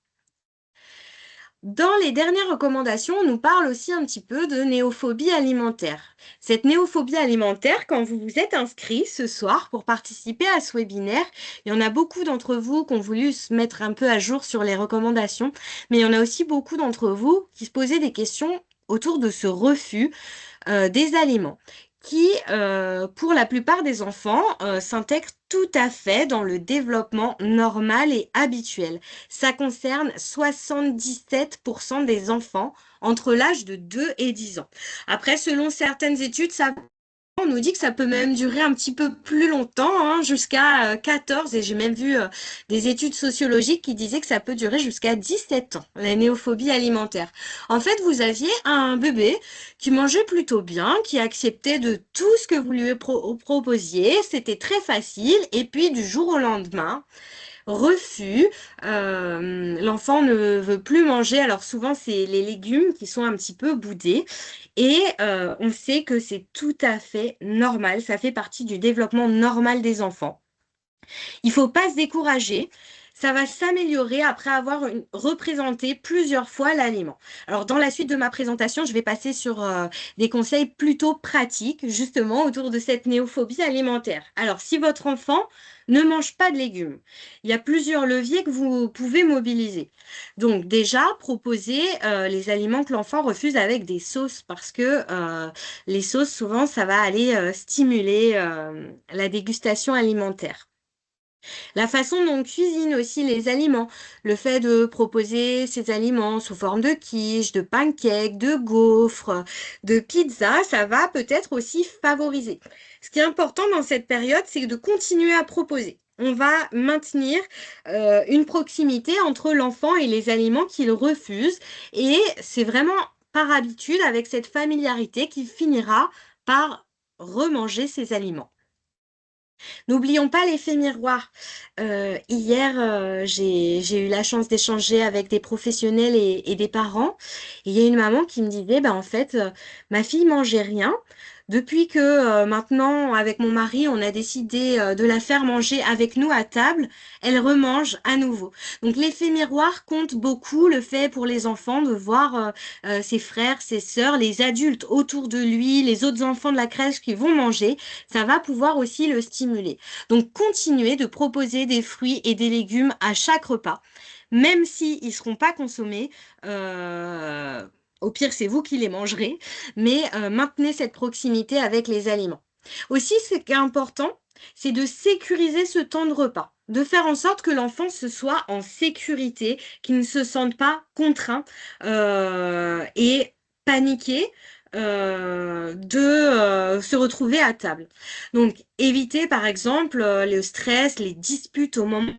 Dans les dernières recommandations, on nous parle aussi un petit peu de néophobie alimentaire. Cette néophobie alimentaire, quand vous vous êtes inscrit ce soir pour participer à ce webinaire, il y en a beaucoup d'entre vous qui ont voulu se mettre un peu à jour sur les recommandations, mais il y en a aussi beaucoup d'entre vous qui se posaient des questions autour de ce refus des aliments qui, pour la plupart des enfants, s'intègrent tout à fait dans le développement normal et habituel. Ça concerne 77% des enfants entre l'âge de 2 et 10 ans. Après, selon certaines études, on nous dit que ça peut même durer un petit peu plus longtemps, hein, jusqu'à 14, et j'ai même vu des études sociologiques qui disaient que ça peut durer jusqu'à 17 ans, la néophobie alimentaire. En fait, vous aviez un bébé qui mangeait plutôt bien, qui acceptait de tout ce que vous lui proposiez, c'était très facile, et puis du jour au lendemain, refus, l'enfant ne veut plus manger. Alors souvent, c'est les légumes qui sont un petit peu boudés. Et on sait que c'est tout à fait normal. Ça fait partie du développement normal des enfants. Il ne faut pas se décourager. Ça va s'améliorer après avoir représenté plusieurs fois l'aliment. Alors, dans la suite de ma présentation, je vais passer sur des conseils plutôt pratiques, justement, autour de cette néophobie alimentaire. Alors, si votre enfant ne mange pas de légumes, il y a plusieurs leviers que vous pouvez mobiliser. Donc, déjà, proposer les aliments que l'enfant refuse avec des sauces, parce que les sauces, souvent, ça va aller stimuler la dégustation alimentaire. La façon dont on cuisine aussi les aliments, le fait de proposer ces aliments sous forme de quiche, de pancakes, de gaufres, de pizza, ça va peut-être aussi favoriser. Ce qui est important dans cette période, c'est de continuer à proposer. On va maintenir une proximité entre l'enfant et les aliments qu'il refuse, et c'est vraiment par habitude, avec cette familiarité, qu'il finira par remanger ces aliments. N'oublions pas l'effet miroir. Hier, j'ai eu la chance d'échanger avec des professionnels et des parents. Et il y a une maman qui me disait, en fait, ma fille mangeait rien. Depuis que maintenant, avec mon mari, on a décidé de la faire manger avec nous à table, elle remange à nouveau. Donc l'effet miroir compte beaucoup, le fait pour les enfants de voir ses frères, ses sœurs, les adultes autour de lui, les autres enfants de la crèche qui vont manger, ça va pouvoir aussi le stimuler. Donc continuez de proposer des fruits et des légumes à chaque repas, même s'ils ne seront pas consommés Au pire, c'est vous qui les mangerez, mais maintenez cette proximité avec les aliments. Aussi, ce qui est important, c'est de sécuriser ce temps de repas, de faire en sorte que l'enfant se soit en sécurité, qu'il ne se sente pas contraint et paniqué de se retrouver à table. Donc, évitez par exemple le stress, les disputes au moment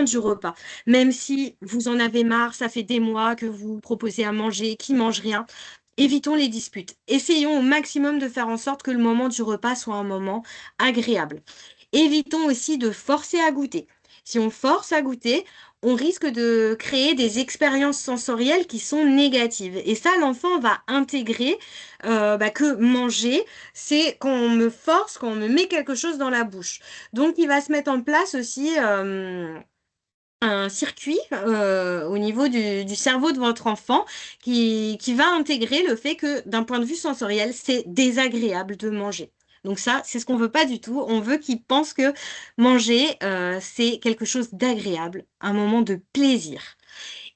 du repas. Même si vous en avez marre, ça fait des mois que vous proposez à manger, qu'il mange rien, évitons les disputes. Essayons au maximum de faire en sorte que le moment du repas soit un moment agréable. Évitons aussi de forcer à goûter. Si on force à goûter, on risque de créer des expériences sensorielles qui sont négatives. Et ça, l'enfant va intégrer que manger, c'est quand on me force, quand on me met quelque chose dans la bouche. Donc, il va se mettre en place aussi un circuit au niveau du cerveau de votre enfant qui va intégrer le fait que d'un point de vue sensoriel, c'est désagréable de manger. Donc ça, c'est ce qu'on veut pas du tout. On veut qu'il pense que manger, c'est quelque chose d'agréable, un moment de plaisir.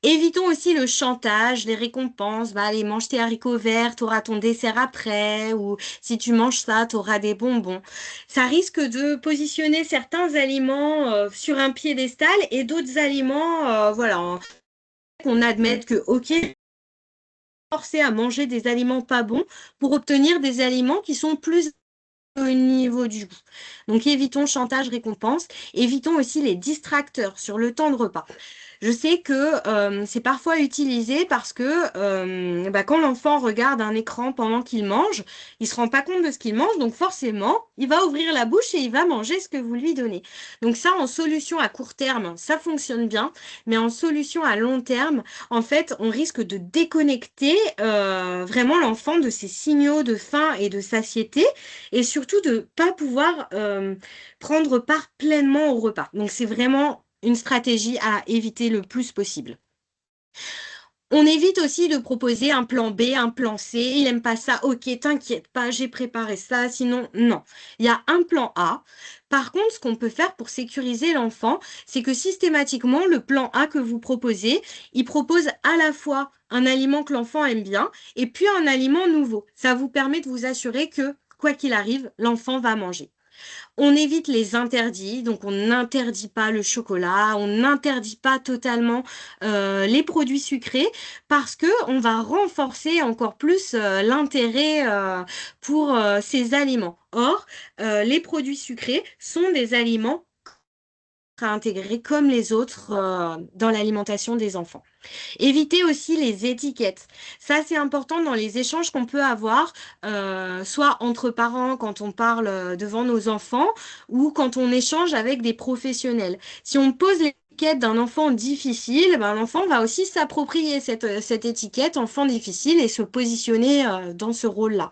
Évitons aussi le chantage, les récompenses. Bah, allez, mange tes haricots verts, t'auras ton dessert après, ou si tu manges ça, t'auras des bonbons. Ça risque de positionner certains aliments sur un piédestal et d'autres aliments, voilà, qu'on admette que, ok, forcer à manger des aliments pas bons pour obtenir des aliments qui sont plus au niveau du goût. Donc évitons chantage, récompense. Évitons aussi les distracteurs sur le temps de repas. Je sais que c'est parfois utilisé parce que quand l'enfant regarde un écran pendant qu'il mange, il se rend pas compte de ce qu'il mange, donc forcément, il va ouvrir la bouche et il va manger ce que vous lui donnez. Donc ça, en solution à court terme, ça fonctionne bien, mais en solution à long terme, en fait, on risque de déconnecter vraiment l'enfant de ses signaux de faim et de satiété, et surtout de pas pouvoir prendre part pleinement au repas. Donc c'est vraiment une stratégie à éviter le plus possible. On évite aussi de proposer un plan B, un plan C. Il aime pas ça. Ok, t'inquiète pas, j'ai préparé ça. Sinon, non. Il y a un plan A. Par contre, ce qu'on peut faire pour sécuriser l'enfant, c'est que systématiquement, le plan A que vous proposez, il propose à la fois un aliment que l'enfant aime bien et puis un aliment nouveau. Ça vous permet de vous assurer que, quoi qu'il arrive, l'enfant va manger. On évite les interdits, donc on n'interdit pas le chocolat, on n'interdit pas totalement les produits sucrés parce que on va renforcer encore plus l'intérêt pour ces aliments. Or, les produits sucrés sont des aliments à intégrer comme les autres dans l'alimentation des enfants. Évitez aussi les étiquettes. Ça, c'est important dans les échanges qu'on peut avoir, soit entre parents quand on parle devant nos enfants ou quand on échange avec des professionnels. Si on pose l'étiquette d'un enfant difficile, ben, l'enfant va aussi s'approprier cette étiquette enfant difficile et se positionner dans ce rôle-là.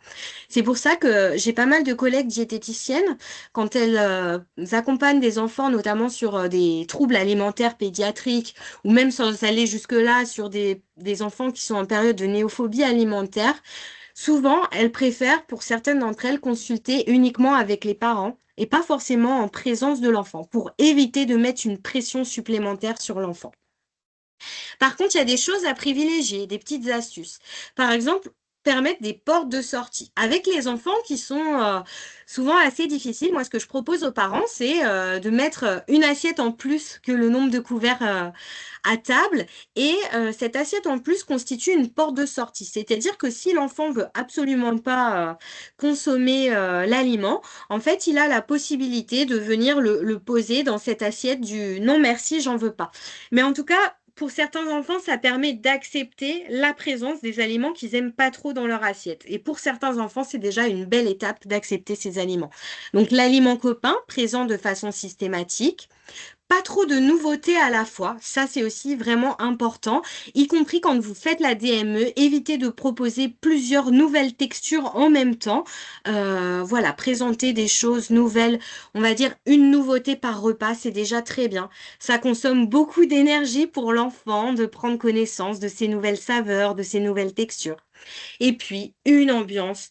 C'est pour ça que j'ai pas mal de collègues diététiciennes quand elles accompagnent des enfants, notamment sur des troubles alimentaires pédiatriques ou même sans aller jusque-là sur des enfants qui sont en période de néophobie alimentaire, souvent, elles préfèrent, pour certaines d'entre elles, consulter uniquement avec les parents et pas forcément en présence de l'enfant pour éviter de mettre une pression supplémentaire sur l'enfant. Par contre, il y a des choses à privilégier, des petites astuces. Par exemple, permettre des portes de sortie. Avec les enfants qui sont souvent assez difficiles, moi, ce que je propose aux parents, c'est de mettre une assiette en plus que le nombre de couverts à table. Et cette assiette en plus constitue une porte de sortie. C'est-à-dire que si l'enfant veut absolument pas consommer l'aliment, en fait, il a la possibilité de venir le poser dans cette assiette du non merci, j'en veux pas. Mais en tout cas, pour certains enfants, ça permet d'accepter la présence des aliments qu'ils aiment pas trop dans leur assiette. Et pour certains enfants, c'est déjà une belle étape d'accepter ces aliments. Donc, l'aliment copain, présent de façon systématique. Pas trop de nouveautés à la fois, ça c'est aussi vraiment important, y compris quand vous faites la DME, évitez de proposer plusieurs nouvelles textures en même temps. Voilà, présenter des choses nouvelles, on va dire une nouveauté par repas, c'est déjà très bien. Ça consomme beaucoup d'énergie pour l'enfant de prendre connaissance de ces nouvelles saveurs, de ces nouvelles textures. Et puis, une ambiance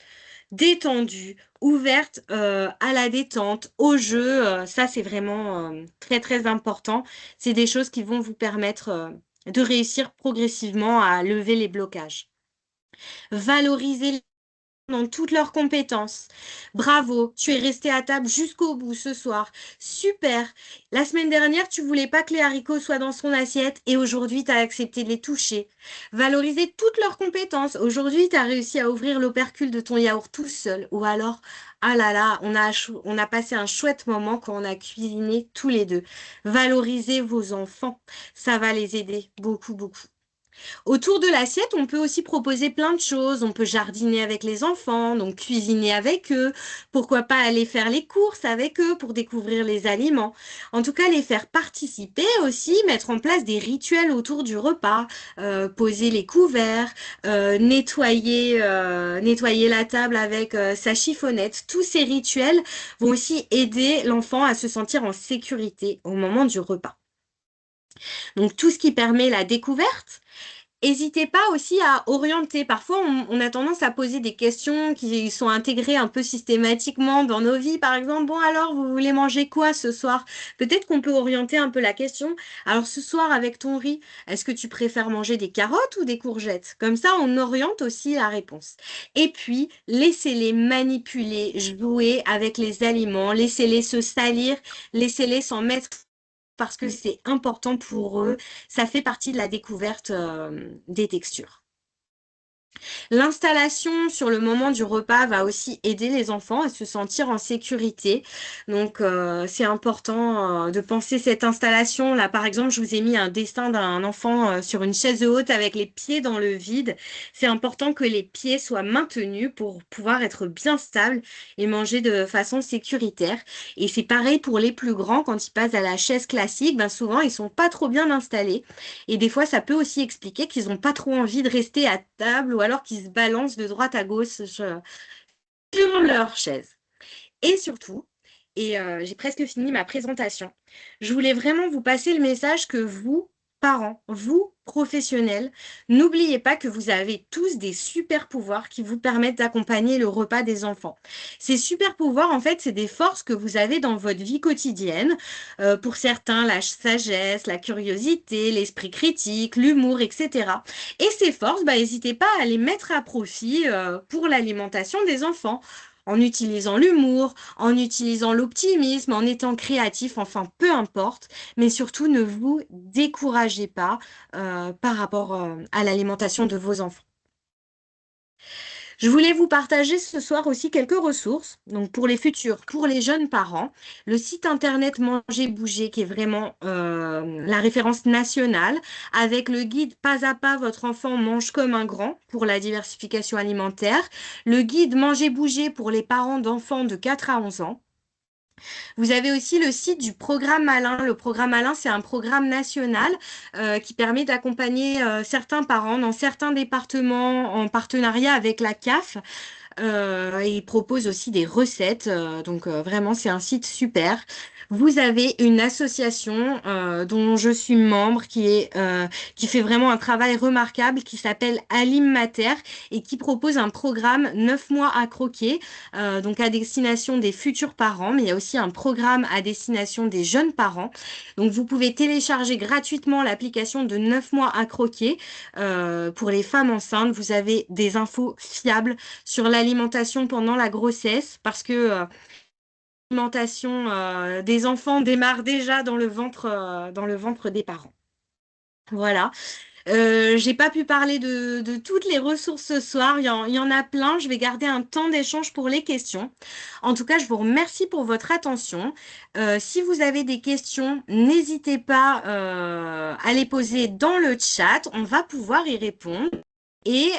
détendue, ouverte à la détente, au jeu. Ça, c'est vraiment très, très important. C'est des choses qui vont vous permettre de réussir progressivement à lever les blocages. Valoriser dans toutes leurs compétences. Bravo, tu es resté à table jusqu'au bout ce soir. Super. La semaine dernière, tu voulais pas que les haricots soient dans son assiette et aujourd'hui, tu as accepté de les toucher. Valoriser toutes leurs compétences. Aujourd'hui, tu as réussi à ouvrir l'opercule de ton yaourt tout seul. Ou alors, ah là là, on a passé un chouette moment quand on a cuisiné tous les deux. Valorisez vos enfants. Ça va les aider beaucoup, beaucoup. Autour de l'assiette, on peut aussi proposer plein de choses. On peut jardiner avec les enfants, donc cuisiner avec eux. Pourquoi pas aller faire les courses avec eux pour découvrir les aliments. En tout cas, les faire participer aussi, mettre en place des rituels autour du repas, poser les couverts, nettoyer la table avec sa chiffonnette. Tous ces rituels vont aussi aider l'enfant à se sentir en sécurité au moment du repas. Donc tout ce qui permet la découverte. N'hésitez pas aussi à orienter. Parfois, on a tendance à poser des questions qui sont intégrées un peu systématiquement dans nos vies. Par exemple, bon alors, vous voulez manger quoi ce soir? Peut-être qu'on peut orienter un peu la question. Alors ce soir, avec ton riz, est-ce que tu préfères manger des carottes ou des courgettes? Comme ça, on oriente aussi la réponse. Et puis, laissez-les manipuler, jouer avec les aliments, laissez-les se salir, laissez-les s'en mettre parce que c'est important pour eux. Ça fait partie de la découverte des textures. L'installation sur le moment du repas va aussi aider les enfants à se sentir en sécurité. Donc, c'est important de penser cette installation. Là, par exemple, je vous ai mis un dessin d'un enfant sur une chaise haute avec les pieds dans le vide. C'est important que les pieds soient maintenus pour pouvoir être bien stables et manger de façon sécuritaire. Et c'est pareil pour les plus grands, quand ils passent à la chaise classique, ben souvent, ils sont pas trop bien installés. Et des fois, ça peut aussi expliquer qu'ils n'ont pas trop envie de rester à table ou alors qu'ils se balancent de droite à gauche sur leur chaise. Et surtout, j'ai presque fini ma présentation, je voulais vraiment vous passer le message que vous, parents, vous, professionnels, n'oubliez pas que vous avez tous des super pouvoirs qui vous permettent d'accompagner le repas des enfants. Ces super pouvoirs, en fait, c'est des forces que vous avez dans votre vie quotidienne. Pour certains, la sagesse, la curiosité, l'esprit critique, l'humour, etc. Et ces forces, bah, n'hésitez pas à les mettre à profit pour l'alimentation des enfants en utilisant l'humour, en utilisant l'optimisme, en étant créatif, enfin peu importe, mais surtout ne vous découragez pas par rapport à l'alimentation de vos enfants. Je voulais vous partager ce soir aussi quelques ressources, donc pour les futurs, pour les jeunes parents. Le site internet Manger Bouger, qui est vraiment la référence nationale, avec le guide Pas à pas, votre enfant mange comme un grand pour la diversification alimentaire, le guide Manger Bouger pour les parents d'enfants de 4 à 11 ans. Vous avez aussi le site du programme Alain. Le programme Alain, c'est un programme national qui permet d'accompagner certains parents dans certains départements en partenariat avec la CAF. Il propose aussi des recettes. Donc vraiment, c'est un site super. Vous avez une association dont je suis membre qui fait vraiment un travail remarquable qui s'appelle Alim Mater et qui propose un programme 9 mois à croquer, donc à destination des futurs parents, mais il y a aussi un programme à destination des jeunes parents. Donc vous pouvez télécharger gratuitement l'application de 9 mois à croquer pour les femmes enceintes. Vous avez des infos fiables sur l'alimentation pendant la grossesse parce que l'alimentation des enfants démarre déjà dans le ventre des parents. Voilà. J'ai pas pu parler de toutes les ressources ce soir. Il y en a plein. Je vais garder un temps d'échange pour les questions. En tout cas, je vous remercie pour votre attention. Si vous avez des questions, n'hésitez pas à les poser dans le chat. On va pouvoir y répondre. Et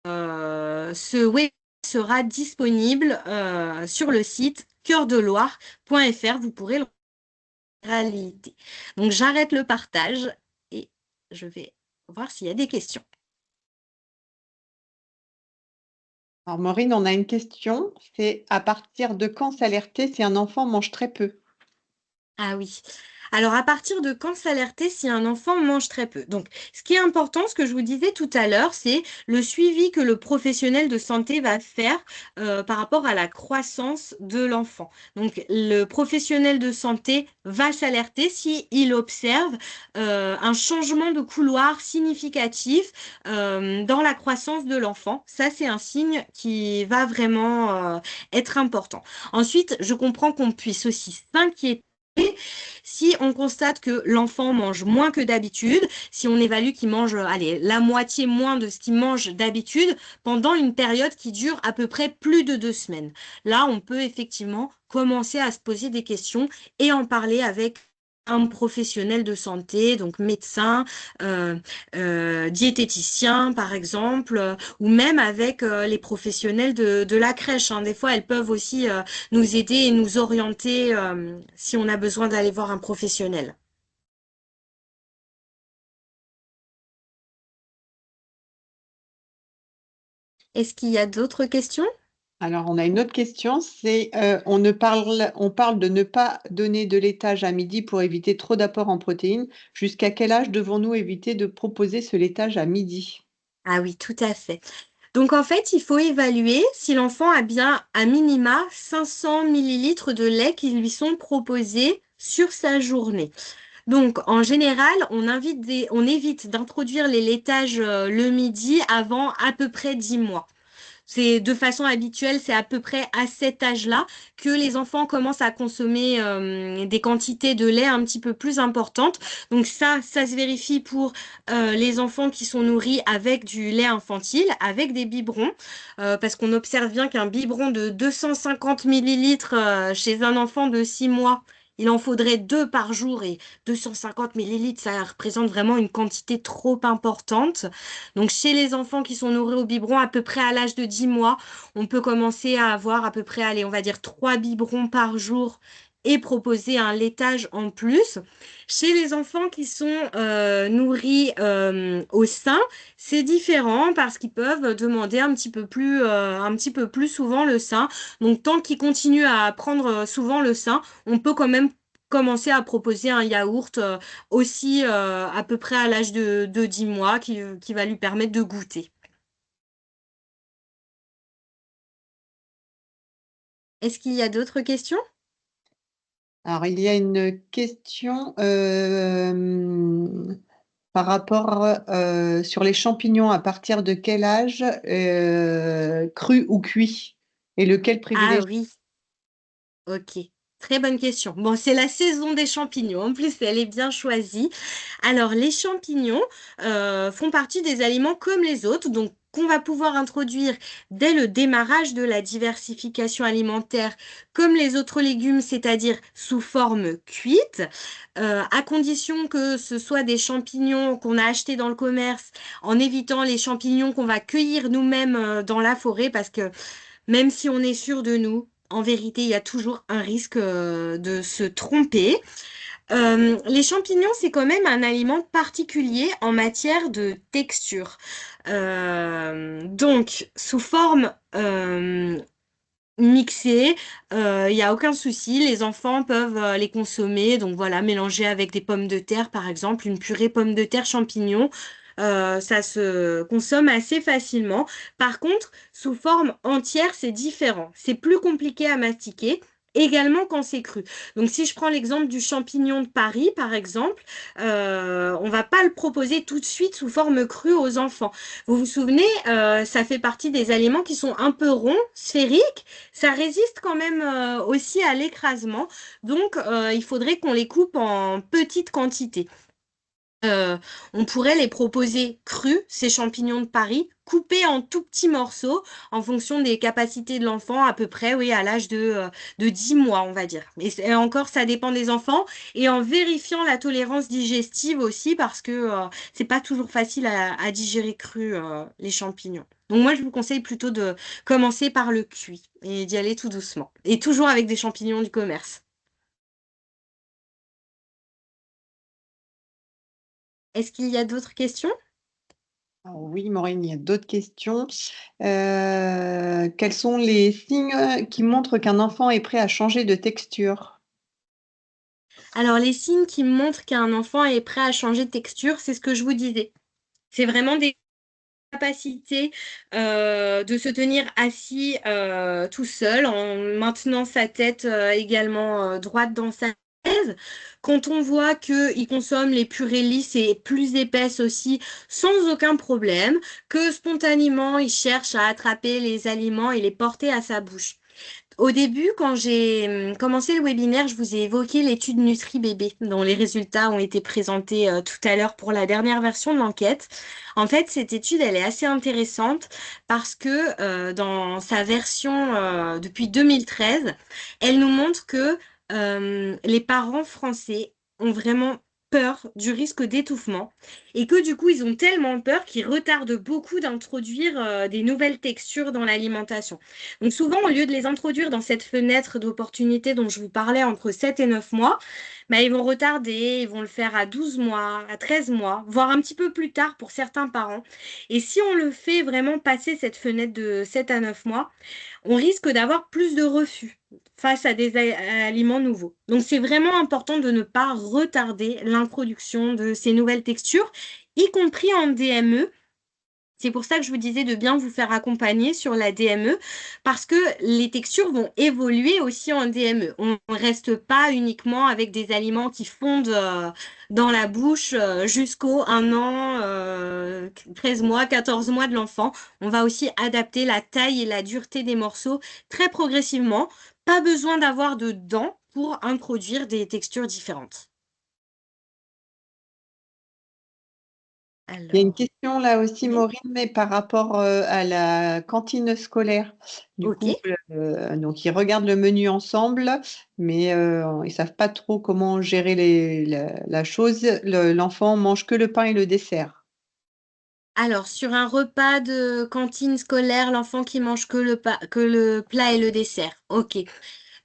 ce web sera disponible sur le site cœurdeloire.fr. Vous pourrez le réalité. Donc, j'arrête le partage et je vais voir s'il y a des questions. Alors, Maureen, on a une question. C'est à partir de quand s'alerter si un enfant mange très peu? Ah oui. Alors, à partir de quand s'alerter si un enfant mange très peu? Donc, ce qui est important, ce que je vous disais tout à l'heure, c'est le suivi que le professionnel de santé va faire par rapport à la croissance de l'enfant. Donc, le professionnel de santé va s'alerter si il observe un changement de couloir significatif dans la croissance de l'enfant. Ça, c'est un signe qui va vraiment être important. Ensuite, je comprends qu'on puisse aussi s'inquiéter si on constate que l'enfant mange moins que d'habitude, si on évalue qu'il mange, allez, la moitié moins de ce qu'il mange d'habitude pendant une période qui dure à peu près plus de 2 semaines. Là, on peut effectivement commencer à se poser des questions et en parler avec un professionnel de santé, donc médecin, euh, diététicien par exemple, ou même avec les professionnels de la crèche, hein. Des fois, elles peuvent aussi nous aider et nous orienter si on a besoin d'aller voir un professionnel. Est-ce qu'il y a d'autres questions? Alors, on a une autre question, c'est on parle de ne pas donner de laitage à midi pour éviter trop d'apport en protéines. Jusqu'à quel âge devons-nous éviter de proposer ce laitage à midi? Ah oui, tout à fait. Donc en fait, il faut évaluer si l'enfant a bien à minima 500 millilitres de lait qui lui sont proposés sur sa journée. Donc, en général, on évite d'introduire les laitages le midi avant à peu près 10 mois. C'est de façon habituelle, c'est à peu près à cet âge-là que les enfants commencent à consommer des quantités de lait un petit peu plus importantes. Donc ça se vérifie pour les enfants qui sont nourris avec du lait infantile, avec des biberons, parce qu'on observe bien qu'un biberon de 250 millilitres chez un enfant de 6 mois, il en faudrait 2 par jour et 250 millilitres, ça représente vraiment une quantité trop importante. Donc, chez les enfants qui sont nourris au biberon, à peu près à l'âge de 10 mois, on peut commencer à avoir à peu près, allez, on va dire 3 biberons par jour et proposer un laitage en plus. Chez les enfants qui sont nourris au sein, c'est différent parce qu'ils peuvent demander un petit peu plus souvent le sein. Donc, tant qu'ils continuent à prendre souvent le sein, on peut quand même commencer à proposer un yaourt aussi à peu près à l'âge de 10 mois qui va lui permettre de goûter. Est-ce qu'il y a d'autres questions? Alors, il y a une question par rapport sur les champignons, à partir de quel âge, cru ou cuit, et lequel Ah privilégier? oui, ok. Très bonne question. Bon, c'est la saison des champignons. En plus, elle est bien choisie. Alors, les champignons font partie des aliments comme les autres, donc qu'on va pouvoir introduire dès le démarrage de la diversification alimentaire, comme les autres légumes, c'est-à-dire sous forme cuite, à condition que ce soit des champignons qu'on a achetés dans le commerce, en évitant les champignons qu'on va cueillir nous-mêmes dans la forêt, parce que même si on est sûr de nous, en vérité, il y a toujours un risque de se tromper. Les champignons, c'est quand même un aliment particulier en matière de texture. Donc, sous forme mixée, il n'y a aucun souci. Les enfants peuvent les consommer. Donc voilà, mélanger avec des pommes de terre, par exemple, une purée pommes de terre champignons. Ça se consomme assez facilement. Par contre, sous forme entière, c'est différent. C'est plus compliqué à mastiquer. Également quand c'est cru. Donc, si je prends l'exemple du champignon de Paris, par exemple, on va pas le proposer tout de suite sous forme crue aux enfants. Vous vous souvenez, ça fait partie des aliments qui sont un peu ronds, sphériques. Ça résiste quand même aussi à l'écrasement. Donc, il faudrait qu'on les coupe en petites quantités. Euh, on pourrait les proposer crus, ces champignons de Paris, coupés en tout petits morceaux en fonction des capacités de l'enfant, à peu près, oui, à l'âge de 10 mois, on va dire. Et encore, ça dépend des enfants. Et en vérifiant la tolérance digestive aussi, parce que c'est pas toujours facile à digérer cru, les champignons. Donc moi, je vous conseille plutôt de commencer par le cuit et d'y aller tout doucement. Et toujours avec des champignons du commerce. Est-ce qu'il y a d'autres questions? Alors oui, Maureen, il y a d'autres questions. Quels sont les signes qui montrent qu'un enfant est prêt à changer de texture? Alors, les signes qui montrent qu'un enfant est prêt à changer de texture, c'est ce que je vous disais. C'est vraiment des capacités de se tenir assis tout seul en maintenant sa tête également droite dans sa chaise. Quand on voit qu'il consomme les purées lisses et plus épaisses aussi sans aucun problème, que spontanément il cherche à attraper les aliments et les porter à sa bouche. Au début, quand j'ai commencé le webinaire, je vous ai évoqué l'étude Nutri-Bébé, dont les résultats ont été présentés tout à l'heure pour la dernière version de l'enquête. En fait, cette étude, elle est assez intéressante parce que dans sa version depuis 2013, elle nous montre que les parents français ont vraiment peur du risque d'étouffement et que du coup, ils ont tellement peur qu'ils retardent beaucoup d'introduire des nouvelles textures dans l'alimentation. Donc souvent, au lieu de les introduire dans cette fenêtre d'opportunité dont je vous parlais entre 7 et 9 mois, bah, ils vont retarder, ils vont le faire à 12 mois, à 13 mois, voire un petit peu plus tard pour certains parents. Et si on le fait vraiment passer cette fenêtre de 7 à 9 mois, on risque d'avoir plus de refus face à des aliments nouveaux. Donc c'est vraiment important de ne pas retarder l'introduction de ces nouvelles textures, y compris en DME. C'est pour ça que je vous disais de bien vous faire accompagner sur la DME parce que les textures vont évoluer aussi en DME. On ne reste pas uniquement avec des aliments qui fondent dans la bouche jusqu'au 1 an, 13 mois, 14 mois de l'enfant. On va aussi adapter la taille et la dureté des morceaux très progressivement. Pas besoin d'avoir de dents pour introduire des textures différentes. Il y a une Alors, question là aussi, oui, Maureen, mais par rapport à la cantine scolaire. Du ok. coup, donc ils regardent le menu ensemble, mais ils savent pas trop comment gérer la chose. L'enfant mange que le pain et le dessert. Alors, sur un repas de cantine scolaire, l'enfant qui mange que le plat et le dessert. Ok.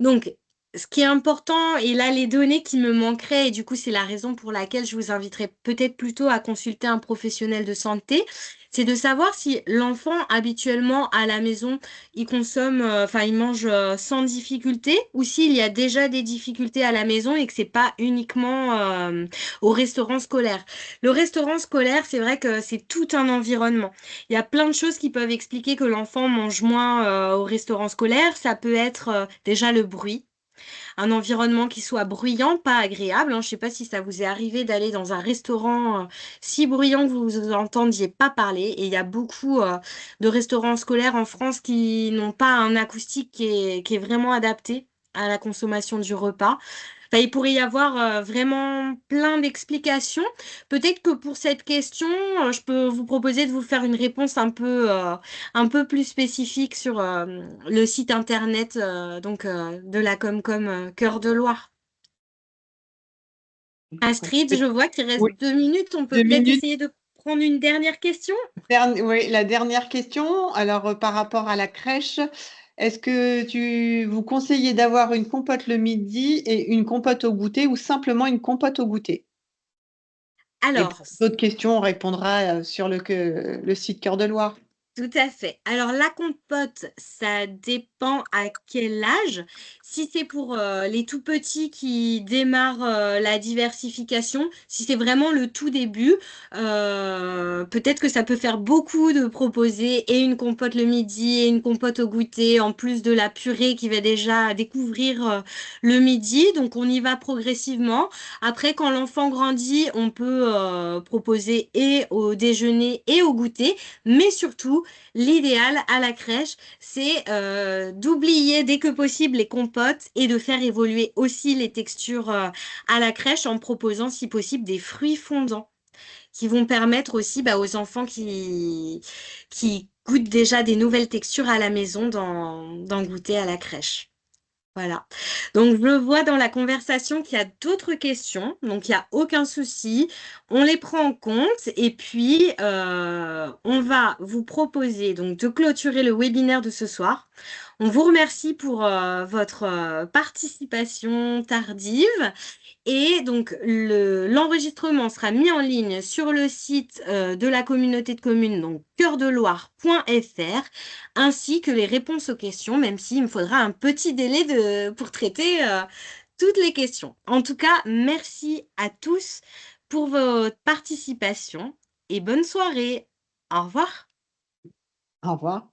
Donc, ce qui est important, et là, les données qui me manqueraient, et du coup, c'est la raison pour laquelle je vous inviterai peut-être plutôt à consulter un professionnel de santé, c'est de savoir si l'enfant, habituellement, à la maison, il consomme, enfin, il mange sans difficulté, ou s'il y a déjà des difficultés à la maison et que c'est pas uniquement au restaurant scolaire. Le restaurant scolaire, c'est vrai que c'est tout un environnement. Il y a plein de choses qui peuvent expliquer que l'enfant mange moins au restaurant scolaire. Ça peut être déjà le bruit, un environnement qui soit bruyant, pas agréable, hein. Je ne sais pas si ça vous est arrivé d'aller dans un restaurant si bruyant que vous entendiez pas parler. Et il y a beaucoup de restaurants scolaires en France qui n'ont pas un acoustique qui est vraiment adapté à la consommation du repas. Enfin, il pourrait y avoir vraiment plein d'explications. Peut-être que pour cette question, je peux vous proposer de vous faire une réponse un peu plus spécifique sur le site internet de la Comcom Cœur de Loire. Astrid, je vois qu'il reste Oui, 2 minutes. On peut deux peut-être minutes. essayer de prendre une dernière question. Oui, la dernière question. Alors, par rapport à la crèche, est-ce que vous conseillez d'avoir une compote le midi et une compote au goûter ou simplement une compote au goûter? Et Alors, pour d'autres questions, on répondra sur le site Cœur de Loire. tout à fait. Alors, la compote, ça dépend à quel âge. Si c'est pour les tout petits qui démarrent la diversification, si c'est vraiment le tout début, peut-être que ça peut faire beaucoup de proposer et une compote le midi et une compote au goûter, en plus de la purée qui va déjà découvrir le midi. Donc, on y va progressivement. Après, quand l'enfant grandit, on peut proposer et au déjeuner et au goûter. Mais surtout, l'idéal à la crèche, c'est d'oublier dès que possible les compotes et de faire évoluer aussi les textures à la crèche en proposant si possible des fruits fondants qui vont permettre aussi bah, aux enfants qui goûtent déjà des nouvelles textures à la maison d'en goûter à la crèche. Voilà. Donc, je vois dans la conversation qu'il y a d'autres questions. Donc, il n'y a aucun souci. On les prend en compte et puis on va vous proposer donc de clôturer le webinaire de ce soir. On vous remercie pour votre participation tardive. Et donc, l'enregistrement sera mis en ligne sur le site de la communauté de communes, donc cœurdeloire.fr, ainsi que les réponses aux questions, même s'il me faudra un petit délai pour traiter toutes les questions. En tout cas, merci à tous pour votre participation et bonne soirée. Au revoir. Au revoir.